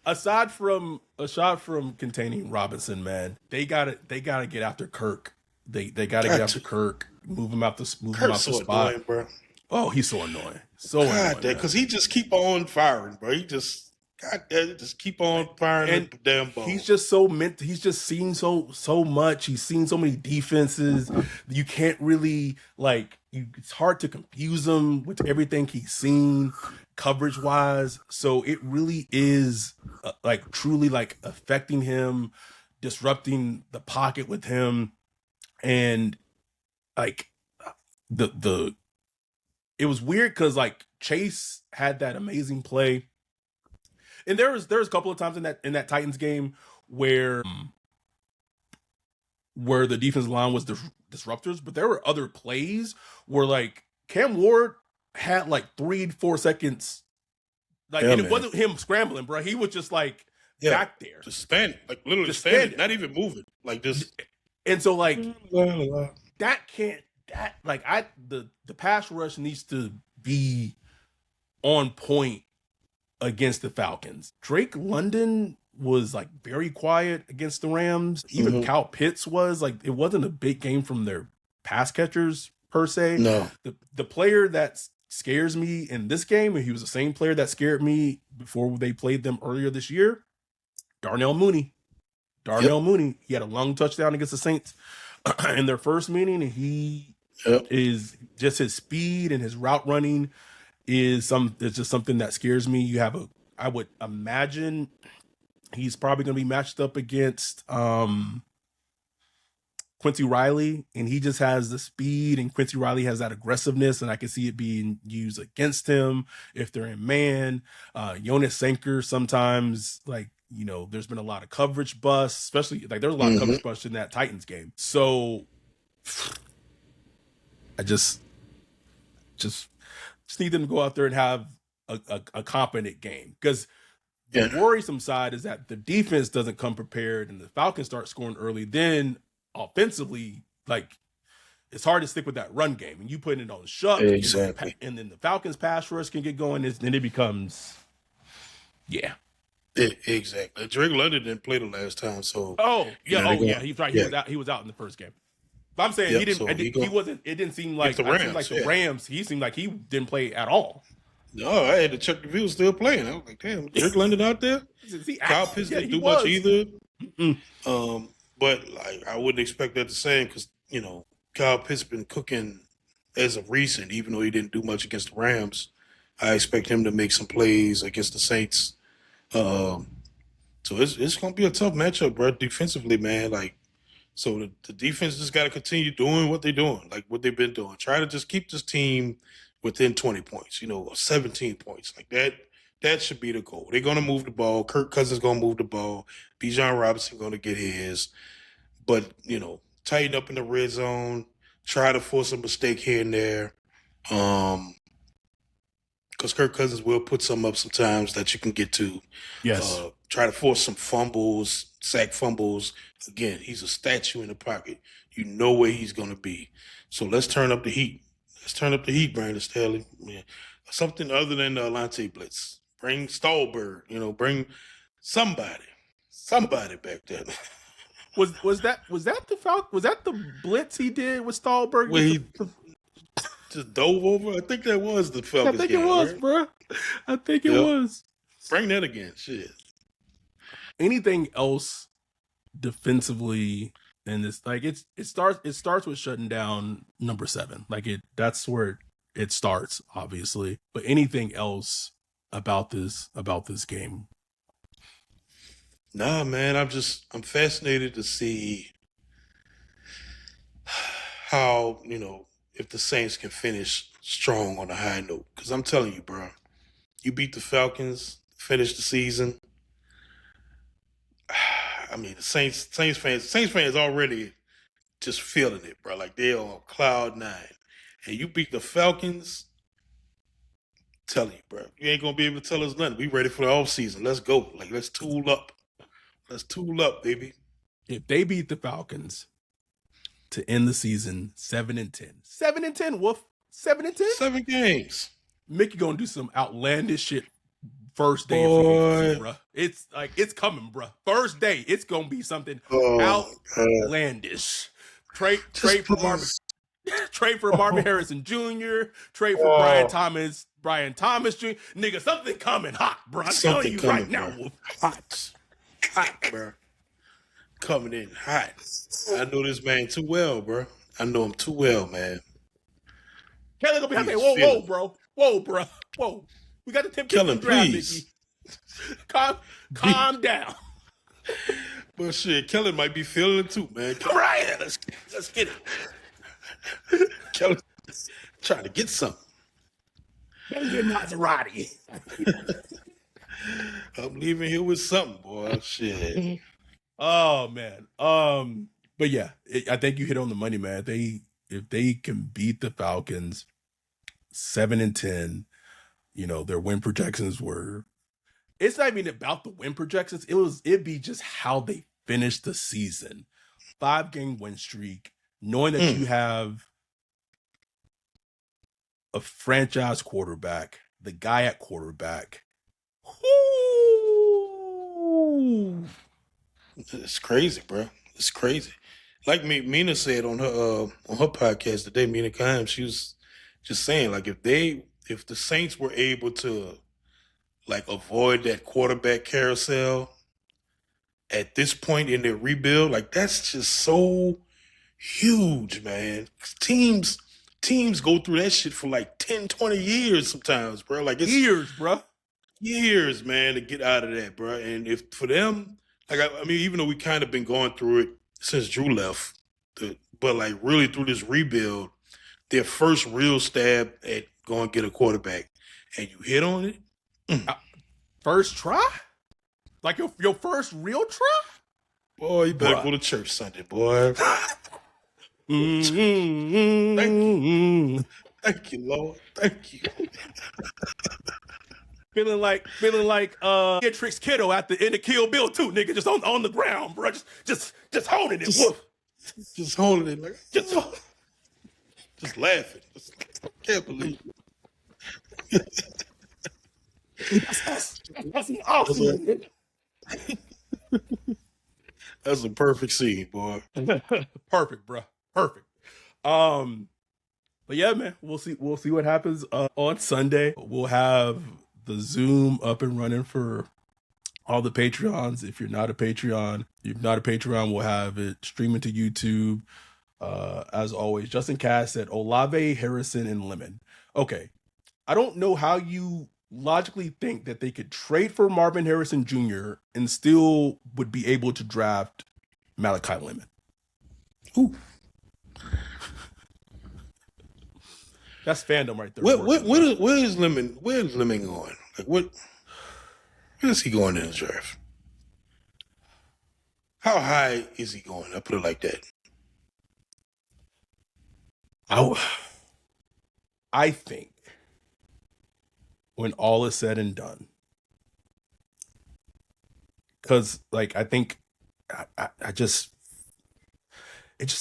S1: aside from containing Robinson, man, they gotta get after Kirk. They gotta get after Kirk, move him out the
S2: Kurt's so
S1: spot.
S2: annoying, bro.
S1: Oh, he's so annoying. So
S2: God,
S1: annoying,
S2: because he just keep on firing, bro. He just, God damn, just keep on firing
S1: and
S2: the damn ball.
S1: he's just so he's just seen so much. He's seen so many defenses. You can't really it's hard to confuse him with everything he's seen coverage wise. So it really is truly affecting him, disrupting the pocket with him, and the it was weird because Chase had that amazing play, and there was a couple of times in that Titans game where the defensive line was disruptors, but there were other plays where Cam Ward had 3-4 seconds, and it wasn't him scrambling, bro. He was just back there,
S2: just standing, literally just standing, not even moving,
S1: and so the pass rush needs to be on point against the Falcons. Drake London was very quiet against the Rams. Even Kyle Pitts was it wasn't a big game from their pass catchers per se.
S2: No,
S1: the player that scares me in this game, and he was the same player that scared me before they played them earlier this year, Darnell Mooney. Mooney. He had a long touchdown against the Saints in their first meeting, and he is just his speed and his route running it's just something that scares me. I would imagine he's probably going to be matched up against Quincy Riley, and he just has the speed, and Quincy Riley has that aggressiveness, and I can see it being used against him if they're in man. Jonas Sanker sometimes, there's been a lot of coverage busts, especially there's a lot of coverage busts in that Titans game. So I just need them to go out there and have a competent game, because the worrisome side is that the defense doesn't come prepared and the Falcons start scoring early. Then offensively, it's hard to stick with that run game, and you put it on Shough,
S2: exactly,
S1: and then the Falcons pass rush can get going, and it becomes
S2: exactly. Drake London didn't play the last time, so
S1: he's right. He was out in the first game. But I'm saying he didn't. He wasn't. It didn't seem like the Rams. He seemed like he didn't play at all.
S2: No, I had to check if he was still playing. I was like, damn, Drake London out there. Kyle Pitts didn't do much either. But I wouldn't expect that the same, because Kyle Pitts been cooking as of recent, even though he didn't do much against the Rams. I expect him to make some plays against the Saints. So it's gonna be a tough matchup, bro. Defensively, man. So the defense just got to continue doing what they're doing, what they've been doing. Try to just keep this team within 20 points, or 17 points. That should be the goal. They're going to move the ball. Kirk Cousins going to move the ball. Bijan Robinson going to get his. But, tighten up in the red zone. Try to force a mistake here and there. Because Kirk Cousins will put some up sometimes that you can get to.
S1: Yes.
S2: Try to force some fumbles, sack fumbles. Again, he's a statue in the pocket. You know where he's going to be. So let's turn up the heat. Let's turn up the heat, Brandon Staley. Yeah. Something other than the Atlanta Blitz. Bring Stallbird. Bring somebody back there.
S1: Was that the blitz he did with Stallbird?
S2: Where he just dove over? I think that was the Falcons.
S1: I think it was, right? Bro. I think it was.
S2: Bring that again. Shit.
S1: Anything else defensively in this? It starts with shutting down number 7. That's where it starts, obviously. But anything else about this game?
S2: Nah, man. I'm fascinated to see how, if the Saints can finish strong on a high note. Because I'm telling you, bro, you beat the Falcons, finish the season. I mean, the Saints fans already just feeling it, bro. They're on cloud 9. And you beat the Falcons, telling you, bro, you ain't going to be able to tell us nothing. We ready for the offseason. Let's go. Let's tool up. Let's tool up, baby.
S1: If they beat the Falcons to end the season 7-10. 7-10, Wolf. 7-10?
S2: 7 games.
S1: Mickey gonna do some outlandish shit first day of free agency, bro. It's like it's coming, bro. First day, it's gonna be something outlandish. Trade for Marvin. Trade for Marvin Harrison Jr. Trade for Brian Thomas Jr. Nigga, something coming hot, bro. I'm telling you right now, Wolf.
S2: Hot, bro. Coming in hot. I know this man too well, bro. I know him too well, man.
S1: Kelly gonna be like, whoa, bro. Whoa. We got the 10th pick in the draft, Mickey. Calm down.
S2: But shit, Kellen might be feeling it too, man.
S1: All right, let's get it.
S2: Kellen trying to get something.
S1: You're Maserati.
S2: I'm leaving here with something, boy. Shit.
S1: Oh man. But yeah, I think you hit on the money, man. If they can beat the Falcons 7-10, you know, their win projections were. It's not even about the win projections. It'd be just how they finished the season. 5-game win streak, knowing that you have a franchise quarterback, the guy at quarterback. Whoo!
S2: It's crazy, bro. It's crazy. Like Mina said on her podcast today, Mina Kime, she was just saying, like, if the Saints were able to like avoid that quarterback carousel at this point in their rebuild, like that's just so huge, man. Teams go through that shit for like 10, 20 years sometimes, bro. Like it's
S1: years, bro.
S2: Years, man, to get out of that, bro. And if for them, like I mean, even though we kind of been going through it since Drew left, but like really through this rebuild, their first real stab at going to get a quarterback, and you hit on it.
S1: First try? Like your first real try?
S2: Boy, you better go to church Sunday, boy. Thank you, Lord. Thank you.
S1: Feeling like Trix Kiddo at the end of Kill Bill 2, nigga, just on the ground, bro. Just holding it.
S2: Just holding it, like just laughing. I can't believe it.
S1: That's awesome.
S2: That's a perfect scene, boy.
S1: Perfect, bro. Perfect. But yeah, man, we'll see what happens on Sunday. We'll have the Zoom up and running for all the Patreons. If you're not a Patreon, we'll have it streaming to YouTube. As always, Justin Cass said Olave, Harrison, and Lemon. Okay. I don't know how you logically think that they could trade for Marvin Harrison Jr. and still would be able to draft Malachi Lemon. Ooh. That's fandom right there.
S2: Where is Lemon going? Like where is he going in the draft? How high is he going? I put it like that.
S1: I think when all is said and done, because like I think it just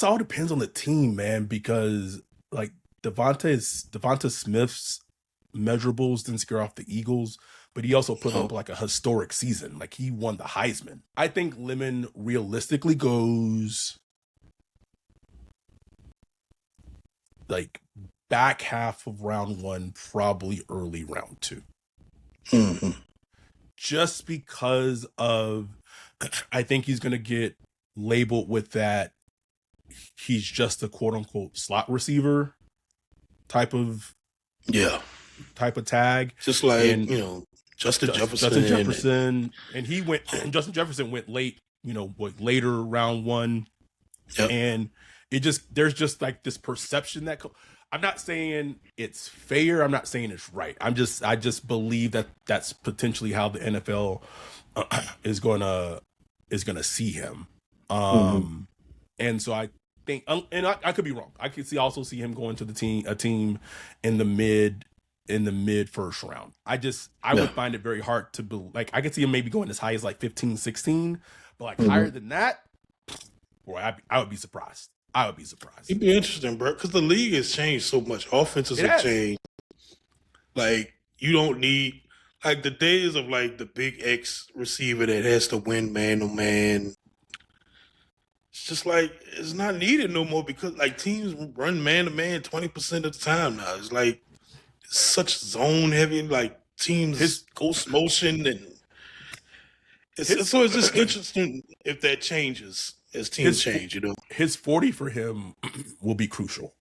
S1: all depends on the team, man. Because like Devonta Smith's measurables didn't scare off the Eagles, but he also put up like a historic season. Like he won the Heisman. I think Lemon realistically goes like back half of round 1, probably early round 2.
S2: Mm-hmm.
S1: Just because of, I think he's going to get labeled with that he's just a quote unquote slot receiver type of tag.
S2: Just like, Justin Jefferson.
S1: And Justin Jefferson went late, later round 1.
S2: Yep.
S1: And there's just like this perception that I'm not saying it's fair. I'm not saying it's right. I just believe that that's potentially how the NFL is gonna see him. And so I think, and I could be wrong. I could also see him going to a team in the mid first round. I would find it very hard to believe. Like I could see him maybe going as high as like 15, 16, but like higher than that, boy, I would be surprised.
S2: It'd be interesting, bro, because the league has changed so much. Offenses have changed. Like, you don't need, like, the days of, like, the big X receiver that has to win man to man. It's just like, it's not needed no more because, like, teams run man to man 20% of the time now. It's like, it's such zone heavy, like, teams ghost motion and so it's just interesting if that changes as teams change, you know.
S1: His 40 for him will be crucial.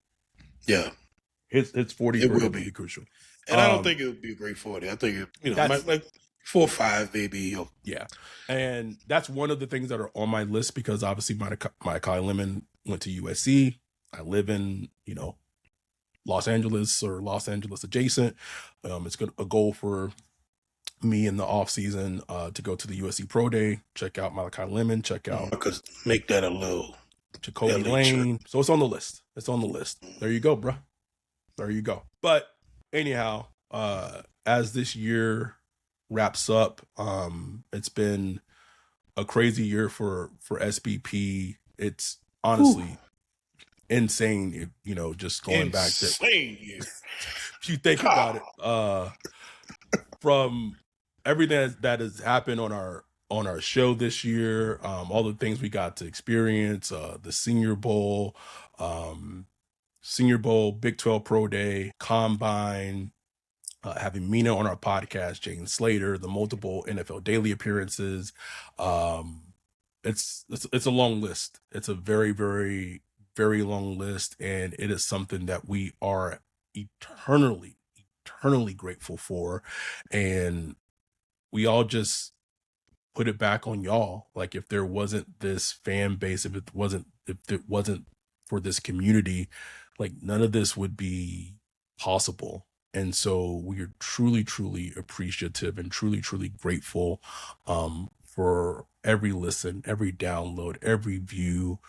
S2: Yeah.
S1: His 40 for him will be crucial.
S2: And I don't think it would be a great 40. I think it, you know, like 4 or 5 maybe.
S1: Yeah. And that's one of the things that are on my list because obviously Micah Lemon went to USC. I live in, you know, Los Angeles or Los Angeles adjacent. It's a goal for me in the offseason to go to the USC Pro Day, check out Malachi Lemon, check out
S2: make that a little
S1: Jacoby Lane. So it's on the list. It's on the list. There you go, bro. There you go. But anyhow, as this year wraps up, it's been a crazy year for SBP. It's honestly insane, you know, just going back to if you think about it, from everything that has happened on our show this year, all the things we got to experience, the Senior Bowl, Big 12 Pro Day, Combine, having Mina on our podcast, Jane Slater, the multiple NFL Daily appearances. It's a long list. It's a very, very, very long list, and it is something that we are eternally grateful for, and we all just put it back on y'all. Like, if there wasn't this fan base, if it wasn't for this community, like, none of this would be possible. And so we are truly appreciative and truly grateful for every listen, every download, every view.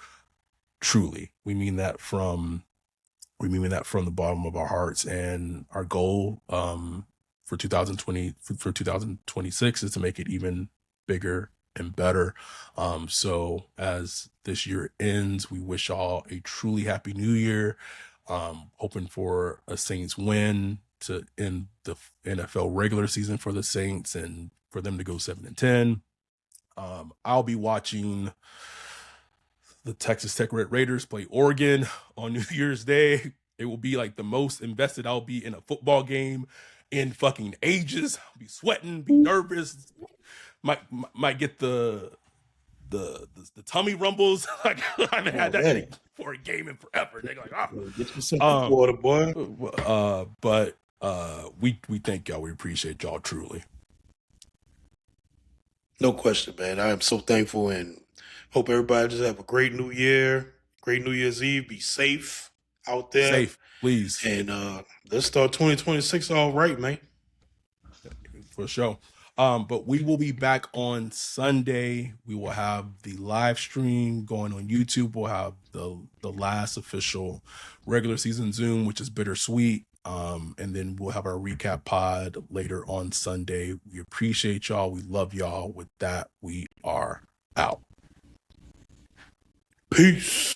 S1: Truly, we mean that from the bottom of our hearts. And our goal for 2026 is to make it even bigger and better. So as this year ends, we wish y'all a truly happy new year. Hoping for a Saints win to end the NFL regular season for the Saints and for them to go 7-10. I'll be watching the Texas Tech Red Raiders play Oregon on New Year's Day. It will be like the most invested I'll be in a football game in fucking ages. I'll be sweating, be nervous. Might get the tummy rumbles. Like, I haven't had that for a game in forever. They're like,
S2: get you some water, boy.
S1: But we thank y'all. We appreciate y'all truly.
S2: No question, man. I am so thankful and hope everybody just have a great New Year, great New Year's Eve. Be safe out there.
S1: Safe, please.
S2: And let's start 2026 all right, man.
S1: For sure. But we will be back on Sunday. We will have the live stream going on YouTube. We'll have the last official regular season Zoom, which is bittersweet. And then we'll have our recap pod later on Sunday. We appreciate y'all. We love y'all. With that, we are out.
S2: Peace.